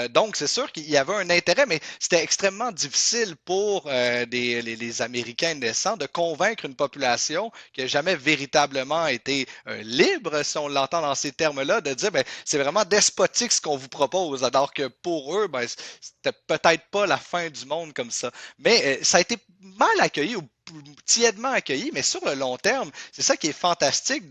Donc, c'est sûr qu'il y avait un intérêt, mais c'était extrêmement difficile pour les Américains naissants de convaincre une population qui n'a jamais véritablement été libre, si on l'entend dans ces termes-là, de dire, ben, c'est vraiment despotique ce qu'on vous propose, alors que pour eux, ben, c'était peut-être pas la fin du monde comme ça. Mais ça a été mal accueilli ou tièdement accueilli, mais sur le long terme, c'est ça qui est fantastique,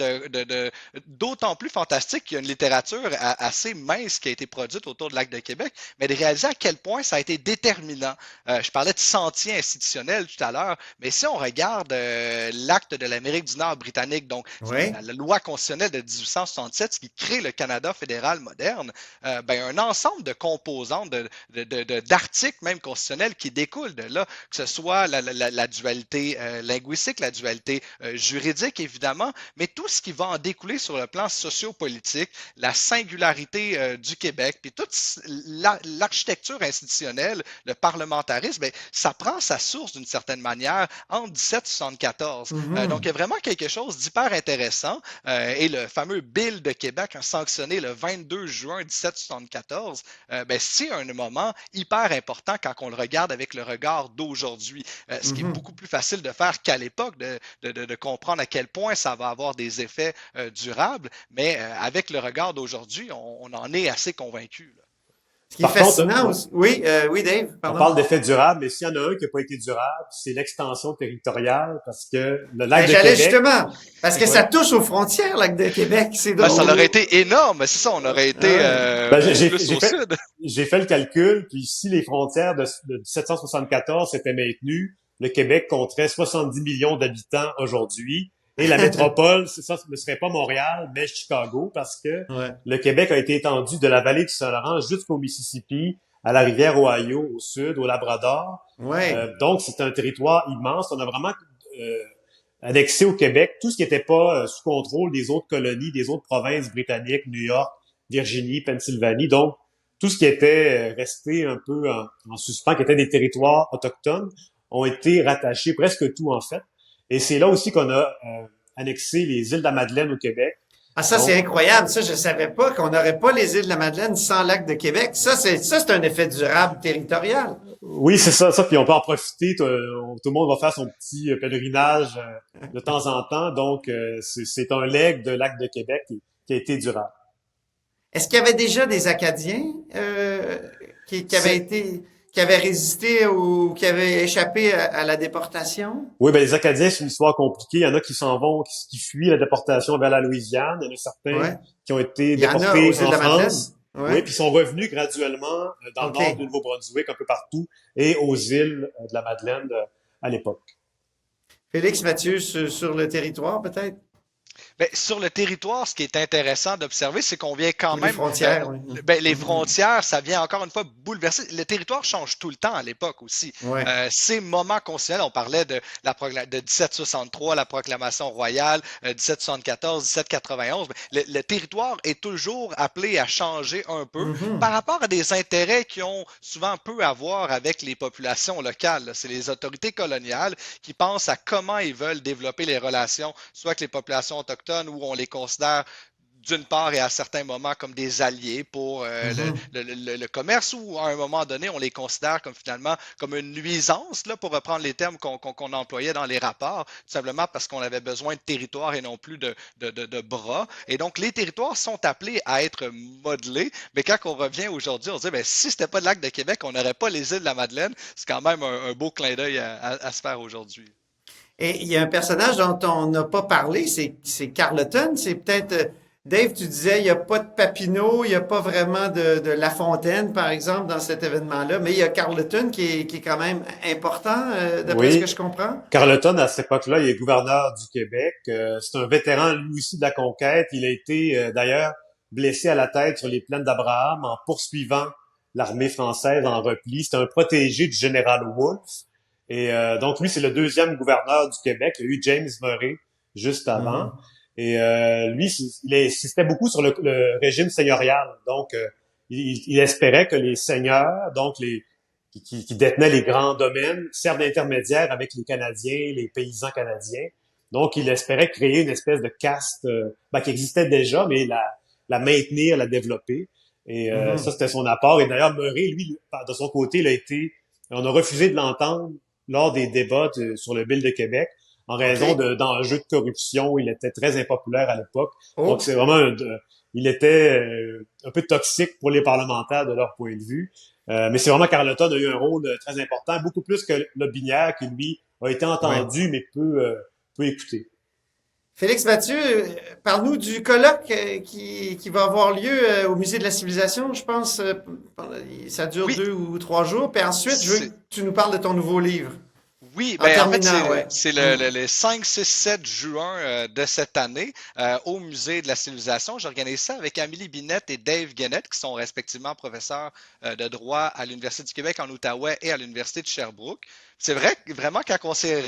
d'autant plus fantastique qu'il y a une littérature assez mince qui a été produite autour de l'Acte de Québec, mais de réaliser à quel point ça a été déterminant. Je parlais de sentier institutionnel tout à l'heure, mais si on regarde l'Acte de l'Amérique du Nord britannique, donc Oui. la loi constitutionnelle de 1867 qui crée le Canada fédéral moderne, ben, un ensemble de composantes, d'articles même constitutionnels qui découlent de là, que ce soit la dualité linguistique, la dualité juridique, évidemment, mais tout ce qui va en découler sur le plan sociopolitique, la singularité du Québec, puis toute l'architecture institutionnelle, le parlementarisme, bien, ça prend sa source d'une certaine manière en 1774. Donc, il y a vraiment quelque chose d'hyper intéressant et le fameux Bill de Québec, sanctionné le 22 juin 1774, ben, c'est un moment hyper important quand on le regarde avec le regard d'aujourd'hui, ce qui est beaucoup plus facile de faire qu'à l'époque, de comprendre à quel point ça va avoir des effets durables, mais avec le regard d'aujourd'hui, on en est assez convaincu. Ce qui est Par contre, fascinant aussi. Oui, oui, Dave, on pardon. parle d'effet durable, mais s'il y en a un qui n'a pas été durable, c'est l'extension territoriale, parce que le lac Ben, de j'allais Québec... justement, parce que Ouais. ça touche aux frontières, Lac de Québec, c'est Ben, drôle. ça aurait été énorme, c'est ça, on aurait été Ben, beaucoup plus au sud. j'ai fait le calcul, puis si les frontières de 1774 s'étaient maintenues, le Québec compterait 70 millions d'habitants aujourd'hui, et la métropole, ça ne serait pas Montréal, mais Chicago, parce que Ouais. le Québec a été étendu de la vallée du Saint-Laurent jusqu'au Mississippi, à la rivière Ohio, au sud, au Labrador. Ouais. Donc, c'est un territoire immense. On a vraiment annexé au Québec tout ce qui n'était pas sous contrôle des autres colonies, des autres provinces britanniques, New York, Virginie, Pennsylvanie. Donc, tout ce qui était resté un peu en suspens, qui était des territoires autochtones, ont été rattachés, presque tout en fait. Et c'est là aussi qu'on a annexé les îles de la Madeleine au Québec. Ah, ça, Donc, c'est incroyable. Ça, je savais pas qu'on n'aurait pas les îles de la Madeleine sans Lac de Québec. Ça, c'est un effet durable territorial. oui, c'est ça, puis on peut en profiter. Tout le monde va faire son petit pèlerinage de temps en temps. Donc, c'est un legs de Lac de Québec qui a été durable. Est-ce qu'il y avait déjà des Acadiens qui avaient résisté ou qui avaient échappé à la déportation? Oui, ben les Acadiens, c'est une histoire compliquée. Il y en a qui s'en vont, qui fuient la déportation vers la Louisiane. Il y en a certains Ouais. qui ont été Il y en a déportés aux îles de en la Madeleine? France. Ouais. Oui, puis sont revenus graduellement dans OK. le nord du Nouveau-Brunswick, un peu partout, et aux îles de la Madeleine à l'époque. Félix Mathieu, sur le territoire, peut-être? Ben, sur le territoire, ce qui est intéressant d'observer, c'est qu'on vient quand Ou les même. frontières, oui. Ben, les frontières, ça vient encore une fois bouleverser. Le territoire change tout le temps à l'époque aussi. Ouais. Ces moments constitutionnels, on parlait de 1763, la proclamation royale, 1774, 1791. Le territoire est toujours appelé à changer un peu par rapport à des intérêts qui ont souvent peu à voir avec les populations locales. C'est les autorités coloniales qui pensent à comment ils veulent développer les relations, soit avec les populations autochtones où on les considère d'une part et à certains moments comme des alliés pour le commerce ou à un moment donné on les considère comme finalement comme une nuisance là, pour reprendre les termes qu'on employait dans les rapports, tout simplement parce qu'on avait besoin de territoire et non plus de bras. Et donc les territoires sont appelés à être modelés, mais quand on revient aujourd'hui, on se dit ben, si c'était pas le lac de Québec, on n'aurait pas les îles de la Madeleine. C'est quand même un beau clin d'œil à se faire aujourd'hui. Et il y a un personnage dont on n'a pas parlé, c'est Carleton. C'est peut-être, Dave, tu disais, il n'y a pas de Papineau, il n'y a pas vraiment de La Fontaine, par exemple, dans cet événement-là, mais il y a Carleton qui est quand même important, d'après ce que je comprends. Carleton, à cette époque-là, il est gouverneur du Québec. C'est un vétéran, lui aussi, de la conquête. Il a été, d'ailleurs, blessé à la tête sur les plaines d'Abraham en poursuivant l'armée française en repli. C'est un protégé du général Wolfe. Et donc, lui, c'est le deuxième gouverneur du Québec. Il y a eu James Murray juste avant. Et lui, il insistait beaucoup sur le régime seigneurial. Donc, il espérait que les seigneurs, donc qui détenaient les grands domaines, servent d'intermédiaires avec les Canadiens, les paysans canadiens. Donc, il espérait créer une espèce de caste qui existait déjà, mais la maintenir, la développer. Et ça, c'était son apport. Et d'ailleurs, Murray, lui, de son côté, on a refusé de l'entendre lors des débats sur le Bill de Québec en raison d'enjeux de corruption. Il était très impopulaire à l'époque. Donc, c'est vraiment il était un peu toxique pour les parlementaires de leur point de vue. Mais c'est vraiment Carleton a eu un rôle très important, beaucoup plus que le Binière, qui, lui, a été entendu, mais peu écouté. Félix Mathieu, parle-nous du colloque qui va avoir lieu au Musée de la Civilisation, je pense. Ça dure Oui, 2 ou 3 jours. Puis ensuite, je veux que tu nous parles de ton nouveau livre. oui, En ben en fait, terminant, ouais. c'est le 5, 6, 7 juin de cette année au Musée de la Civilisation. J'organise ça avec Amélie Binette et Dave Guénette, qui sont respectivement professeurs de droit à l'Université du Québec en Outaouais et à l'Université de Sherbrooke. C'est vrai, vraiment, quand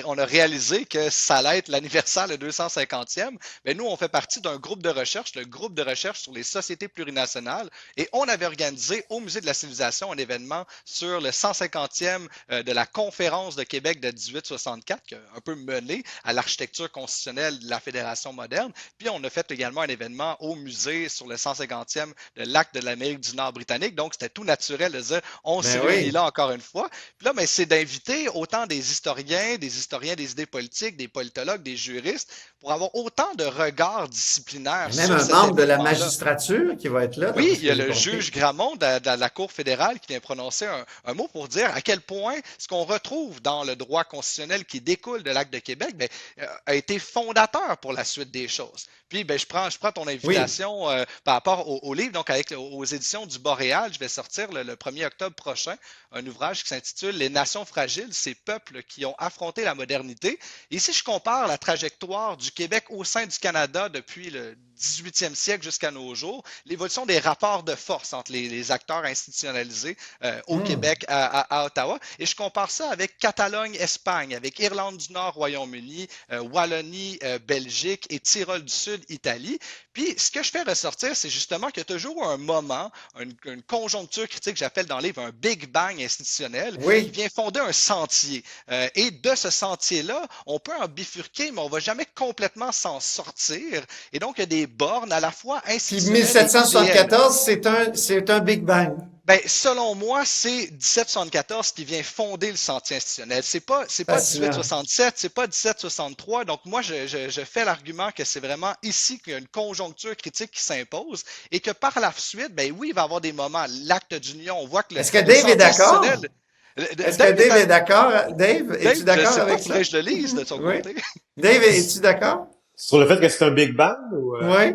on a réalisé que ça allait être l'anniversaire, le 250e, ben nous, on fait partie d'un groupe de recherche, le groupe de recherche sur les sociétés plurinationales, et on avait organisé au Musée de la Civilisation un événement sur le 150e de la Conférence de Québec de 1864, qui a un peu mené à l'architecture constitutionnelle de la Fédération moderne. Puis on a fait également un événement au musée sur le 150e de l'acte de l'Amérique du Nord britannique. Donc, c'était tout naturel de dire, on se réunit là encore une fois. Puis là, ben, c'est d'inviter autant des historiens des idées politiques, des politologues, des juristes, pour avoir autant de regards disciplinaires Même sur un cet membre de la événement-là. magistrature qui va être là. Oui, il y a le juge Gramont de la Cour fédérale qui vient prononcer un mot pour dire à quel point ce qu'on retrouve dans le droit constitutionnel qui découle de l'Acte de Québec a été fondateur pour la suite des choses. Puis ben, je prends ton invitation par rapport au livre, donc aux éditions du Boréal, je vais sortir le 1er octobre prochain un ouvrage qui s'intitule Les nations fragiles, ces peuples qui ont affronté la modernité. Et si je compare la trajectoire du Québec au sein du Canada depuis le 18e siècle jusqu'à nos jours, l'évolution des rapports de force entre les acteurs institutionnalisés au Québec, à Ottawa. Et je compare ça avec Catalogne, Espagne, avec Irlande du Nord, Royaume-Uni, Wallonie, Belgique et Tyrol du Sud, Italie. Puis, ce que je fais ressortir, c'est justement qu'il y a toujours un moment, une conjoncture critique, j'appelle dans le livre un Big Bang institutionnel, qui vient fonder un sentier. Et de ce sentier-là, on peut en bifurquer, mais on ne va jamais complètement s'en sortir. Et donc, il y a des bornes à la fois Puis institutionnelles 1774, c'est un Big Bang. Ben, selon moi, c'est 1774 qui vient fonder le sentier institutionnel. C'est pas 1867, c'est pas 1763. Donc, moi, je fais l'argument que c'est vraiment ici qu'il y a une conjoncture critique qui s'impose et que par la suite, ben oui, il va y avoir des moments. L'acte d'union, on voit que Est-ce que Dave est d'accord? Est-ce que Dave est d'accord? Dave, es-tu d'accord avec ça? Je le lise de son côté. Dave, es-tu d'accord? Sur le fait que c'est un Big Bang? Oui.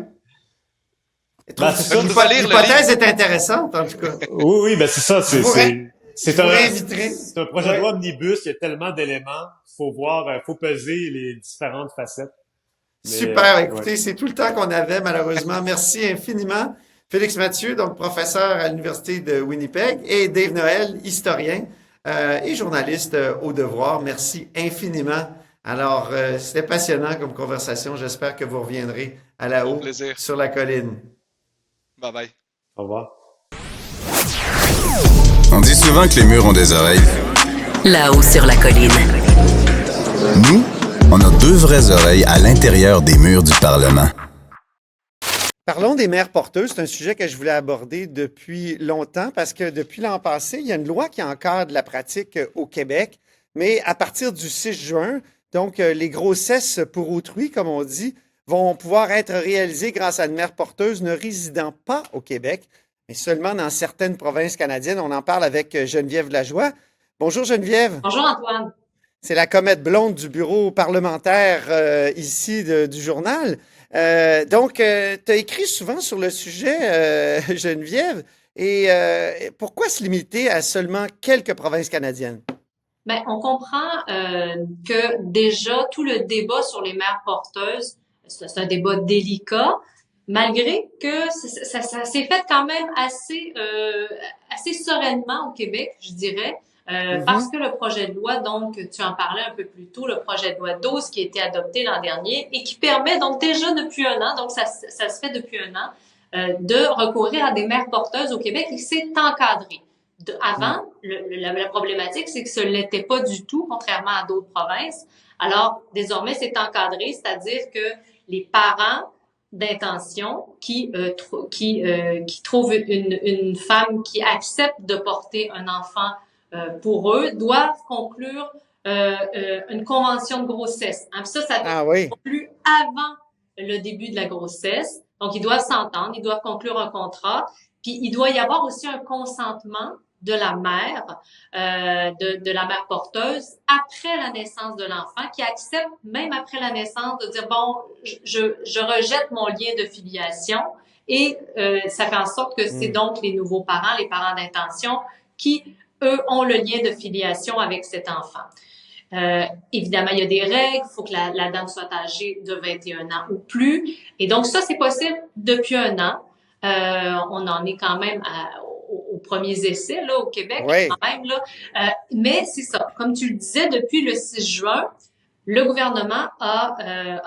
L'hypothèse est intéressante, en tout cas. Oui, ben c'est ça. C'est un projet de loi omnibus. Il y a tellement d'éléments. Faut peser les différentes facettes. Super. Écoutez, c'est tout le temps qu'on avait, malheureusement. Merci infiniment. Félix Mathieu, donc professeur à l'Université de Winnipeg, et Dave Noël, historien et journaliste au Devoir. Merci infiniment. Alors, c'était passionnant comme conversation. J'espère que vous reviendrez à la haut sur la colline. Bye bye. Au revoir. On dit souvent que les murs ont des oreilles. Là-haut sur la colline. Nous, on a 2 vraies oreilles à l'intérieur des murs du Parlement. Parlons des mères porteuses. C'est un sujet que je voulais aborder depuis longtemps parce que depuis l'an passé, il y a une loi qui encadre la pratique au Québec, mais à partir du 6 juin, donc les grossesses pour autrui, comme on dit, vont pouvoir être réalisées grâce à une mère porteuse ne résidant pas au Québec, mais seulement dans certaines provinces canadiennes. On en parle avec Geneviève Lajoie. Bonjour Geneviève. Bonjour Antoine. C'est la comète blonde du bureau parlementaire ici du journal. Donc, tu as écrit souvent sur le sujet, Geneviève, et pourquoi se limiter à seulement quelques provinces canadiennes? Ben, on comprend que déjà tout le débat sur les mères porteuses, c'est un débat délicat, malgré que ça s'est fait quand même assez sereinement au Québec, je dirais. Parce que le projet de loi, donc, tu en parlais un peu plus tôt, le projet de loi 12 qui a été adopté l'an dernier et qui permet donc déjà depuis un an, donc ça se fait depuis un an, de recourir à des mères porteuses au Québec et c'est encadré. Avant, la problématique, c'est que ce l'était pas du tout, contrairement à d'autres provinces. Alors, désormais, c'est encadré, c'est-à-dire que les parents d'intention qui trouvent une femme qui accepte de porter un enfant pour eux doivent conclure une convention de grossesse. Hein, ça doit être conclu avant le début de la grossesse. Donc, ils doivent s'entendre, ils doivent conclure un contrat. Puis, il doit y avoir aussi un consentement de la mère, de la mère porteuse, après la naissance de l'enfant, qui accepte, même après la naissance, de dire, bon, je rejette mon lien de filiation. Et ça fait en sorte que c'est donc les nouveaux parents, les parents d'intention, qui, eux, ont le lien de filiation avec cet enfant. Évidemment, il y a des règles, il faut que la dame soit âgée de 21 ans ou plus. Et donc, ça, c'est possible depuis 1 an. On en est quand même aux premiers essais là au Québec, quand même là. Mais c'est ça. Comme tu le disais, depuis le 6 juin, le gouvernement a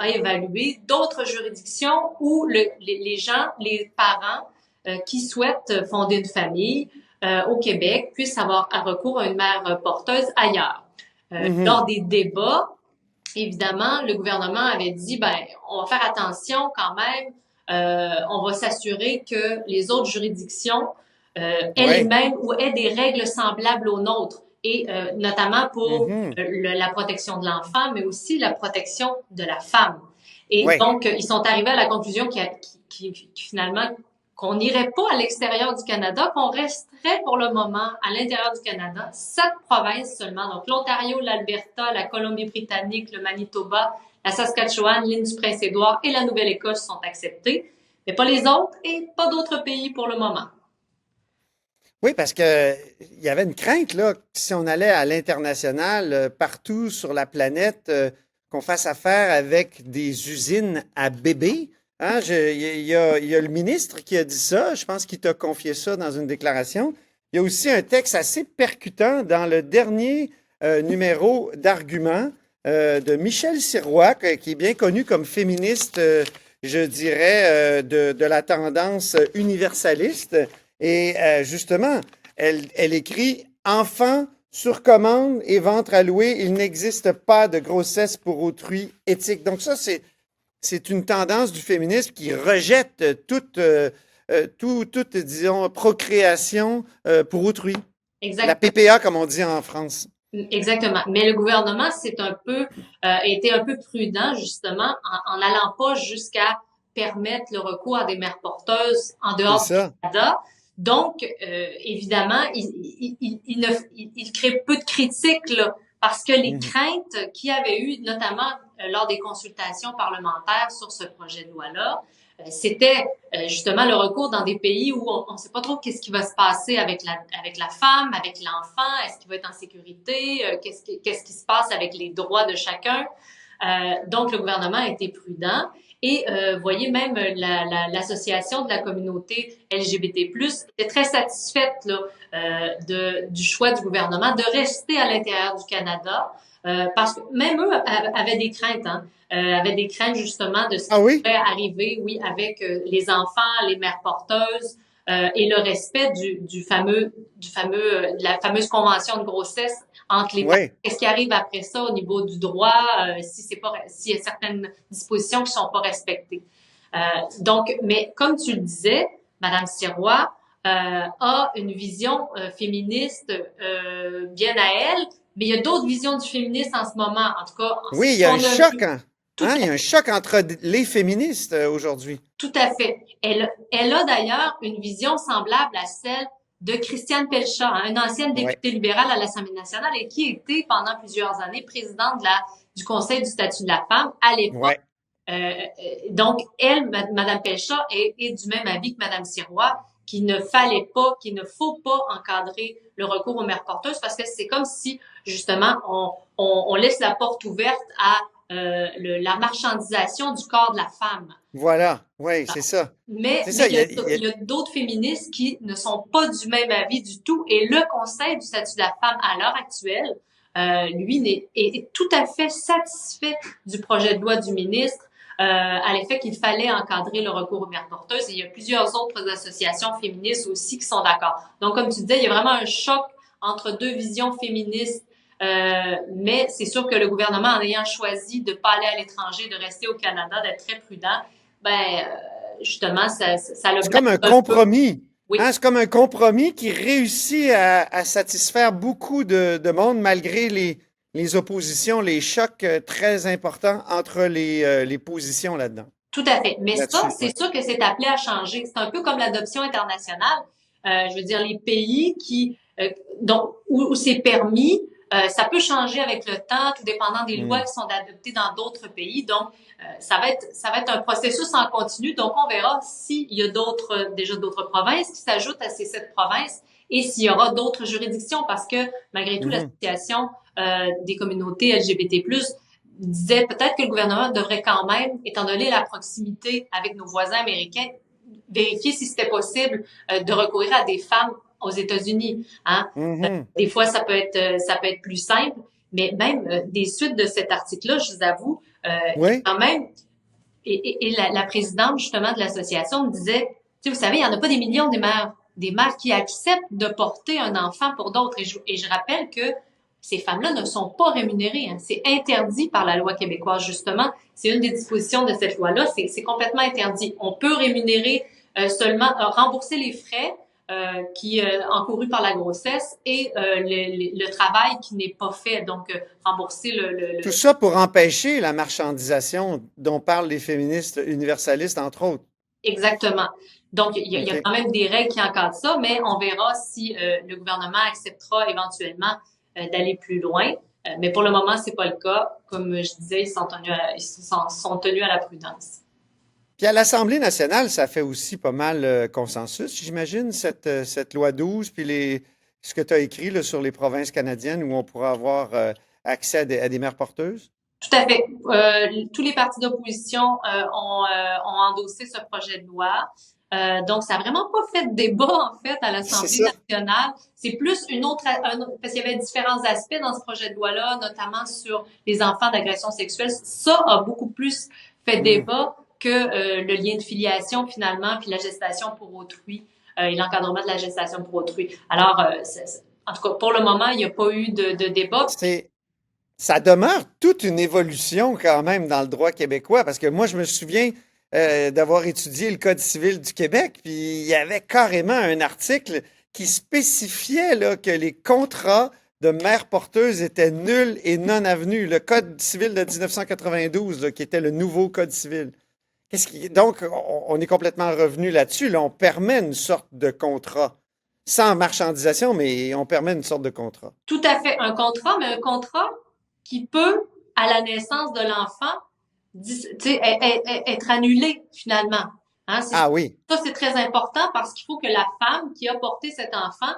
évalué d'autres juridictions où les parents qui souhaitent fonder une famille au Québec puissent avoir recours à une mère porteuse ailleurs. Lors des débats, évidemment, le gouvernement avait dit, on va faire attention quand même, on va s'assurer que les autres juridictions aient les mêmes ou aient des règles semblables aux nôtres, et notamment pour la protection de l'enfant, mais aussi la protection de la femme. Et donc, ils sont arrivés à la conclusion qui finalement qu'on n'irait pas à l'extérieur du Canada, qu'on resterait pour le moment à l'intérieur du Canada, 7 provinces seulement. Donc, l'Ontario, l'Alberta, la Colombie-Britannique, le Manitoba, la Saskatchewan, l'île du Prince-Édouard et la Nouvelle-Écosse sont acceptés, mais pas les autres et pas d'autres pays pour le moment. Oui, parce que il y avait une crainte, là, si on allait à l'international, partout sur la planète, qu'on fasse affaire avec des usines à bébés. Hein, il y a le ministre qui a dit ça, je pense qu'il t'a confié ça dans une déclaration. Il y a aussi un texte assez percutant dans le dernier numéro d'Arguments de Michel Sirois, qui est bien connu comme féministe, je dirais, de la tendance universaliste. Et justement, elle écrit « Enfants sur commande et ventre à louer, il n'existe pas de grossesse pour autrui éthique ». Donc ça, c'est une tendance du féminisme qui rejette toute, disons, procréation pour autrui. Exactement. La PPA, comme on dit en France. Exactement. Mais le gouvernement était un peu prudent, justement, en n'allant pas jusqu'à permettre le recours à des mères porteuses en dehors du Canada. Donc, évidemment, il crée peu de critiques, là, parce que les craintes qu'il y avait eu, notamment lors des consultations parlementaires sur ce projet de loi-là, c'était justement le recours dans des pays où on ne sait pas trop qu'est-ce qui va se passer avec la femme, avec l'enfant, est-ce qu'il va être en sécurité, qu'est-ce qui se passe avec les droits de chacun. Donc, le gouvernement a été prudent. Et voyez, même l'association de la communauté LGBT+, était très satisfaite là, du choix du gouvernement de rester à l'intérieur du Canada, parce que même eux avaient des craintes, avaient des craintes justement de ce qui pourrait arriver, avec les enfants, les mères porteuses, et le respect de la fameuse convention de grossesse entre les parents. Qu'est-ce qui arrive après ça au niveau du droit, s'il y a certaines dispositions qui sont pas respectées. Donc, mais comme tu le disais, Madame Sirois a une vision féministe bien à elle, mais il y a d'autres visions du féminisme en ce moment. En tout cas, oui, il y a un choc. Il y a un choc entre les féministes aujourd'hui. Tout à fait. Elle a d'ailleurs une vision semblable à celle de Christiane Pelchat, une ancienne députée libérale à l'Assemblée nationale et qui était pendant plusieurs années présidente du Conseil du statut de la femme à l'époque. Donc, elle, Madame Pelchat, est du même avis que Madame Sirois, qu'il ne faut pas encadrer le recours aux mères porteuses parce que c'est comme si, justement, on laisse la porte ouverte à la marchandisation du corps de la femme. Voilà, oui, c'est ça. Mais il y a d'autres féministes qui ne sont pas du même avis du tout. Et le Conseil du statut de la femme, à l'heure actuelle, lui, est tout à fait satisfait du projet de loi du ministre à l'effet qu'il fallait encadrer le recours aux mères porteuses. Et il y a plusieurs autres associations féministes aussi qui sont d'accord. Donc, comme tu disais, il y a vraiment un choc entre deux visions féministes Mais c'est sûr que le gouvernement, en ayant choisi de ne pas aller à l'étranger, de rester au Canada, d'être très prudent, justement, ça le... C'est comme un compromis. Oui. Hein, c'est comme un compromis qui réussit à satisfaire beaucoup de monde malgré les oppositions, les chocs très importants entre les positions là-dedans. Tout à fait. Mais Là-dessus, ça, c'est sûr que c'est appelé à changer. C'est un peu comme l'adoption internationale. Je veux dire, les pays où c'est permis, ça peut changer avec le temps, tout dépendant des lois qui sont adoptées dans d'autres pays. Donc, ça va être un processus en continu. Donc, on verra s'il y a déjà d'autres provinces qui s'ajoutent à ces 7 provinces et s'il y aura d'autres juridictions parce que, malgré tout, l'association des communautés LGBT+, disait peut-être que le gouvernement devrait quand même, étant donné la proximité avec nos voisins américains, vérifier si c'était possible de recourir à des femmes aux États-Unis. Hein? Des fois, ça peut être plus simple, mais même des suites de cet article-là, je vous avoue, quand même, et la présidente justement de l'association me disait, tu sais, vous savez, il n'y en a pas des millions des mères qui acceptent de porter un enfant pour d'autres. Et je rappelle que ces femmes-là ne sont pas rémunérées. Hein. C'est interdit par la loi québécoise, justement. C'est une des dispositions de cette loi-là. C'est complètement interdit. On peut rémunérer seulement, rembourser les frais qui encourus par la grossesse et le travail qui n'est pas fait. Donc, rembourser le... Tout ça pour empêcher la marchandisation dont parlent les féministes universalistes, entre autres. Exactement. Donc, il y a quand même des règles qui encadrent ça, mais on verra si le gouvernement acceptera éventuellement d'aller plus loin. Mais pour le moment, c'est pas le cas. Comme je disais, ils sont tenus à la prudence. Puis à l'Assemblée nationale, ça fait aussi pas mal consensus, j'imagine, cette loi 12, puis ce que tu as écrit là, sur les provinces canadiennes où on pourra avoir accès à des mères porteuses? Tout à fait. Tous les partis d'opposition ont endossé ce projet de loi. Donc, ça n'a vraiment pas fait de débat, en fait, à l'Assemblée nationale. C'est plus parce qu'il y avait différents aspects dans ce projet de loi-là, notamment sur les enfants d'agression sexuelle. Ça a beaucoup plus fait débat que le lien de filiation, finalement, puis la gestation pour autrui et l'encadrement de la gestation pour autrui. Alors, en tout cas, pour le moment, il n'y a pas eu de débat. Ça demeure toute une évolution quand même dans le droit québécois, parce que moi, je me souviens d'avoir étudié le Code civil du Québec, puis il y avait carrément un article qui spécifiait là, que les contrats de mères porteuses étaient nuls et non avenus. Le Code civil de 1992, là, qui était le nouveau Code civil. Donc, on est complètement revenu là-dessus. Là, on permet une sorte de contrat. Sans marchandisation, mais on permet une sorte de contrat. Tout à fait. Un contrat, mais un contrat qui peut, à la naissance de l'enfant, être annulé, finalement. Hein, oui. Ça, c'est très important parce qu'il faut que la femme qui a porté cet enfant,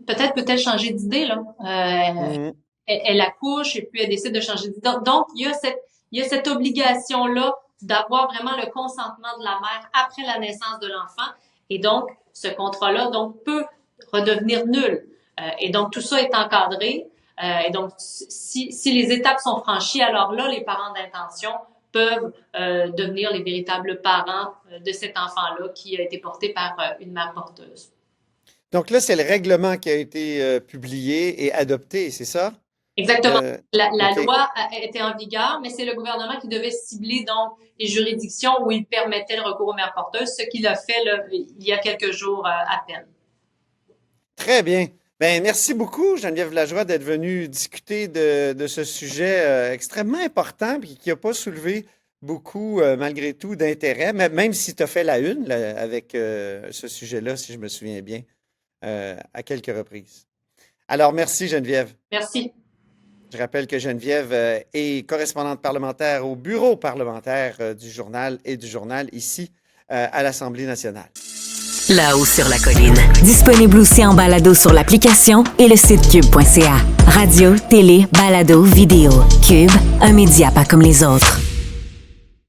peut-être peut-elle changer d'idée, là. Elle accouche et puis elle décide de changer d'idée. Donc, il y a cette obligation-là d'avoir vraiment le consentement de la mère après la naissance de l'enfant. Et donc, ce contrat-là peut redevenir nul. Et donc, tout ça est encadré. Et donc, si les étapes sont franchies, alors là, les parents d'intention peuvent devenir les véritables parents de cet enfant-là qui a été porté par une mère porteuse. Donc là, c'est le règlement qui a été publié et adopté, c'est ça? Exactement. La loi était en vigueur, mais c'est le gouvernement qui devait cibler donc les juridictions où il permettait le recours aux mères porteuses, ce qu'il a fait là, il y a quelques jours à peine. Très bien. Ben, merci beaucoup, Geneviève Lajoie, d'être venue discuter de ce sujet extrêmement important et qui n'a pas soulevé beaucoup, malgré tout, d'intérêt, même si tu as fait la une là, avec ce sujet-là, si je me souviens bien, à quelques reprises. Alors, merci, Geneviève. Merci. Je rappelle que Geneviève est correspondante parlementaire au bureau parlementaire du journal et du journal ici à l'Assemblée nationale. Là-haut sur la colline. Disponible aussi en balado sur l'application et le site cube.ca. Radio, télé, balado, vidéo. Cube, un média pas comme les autres.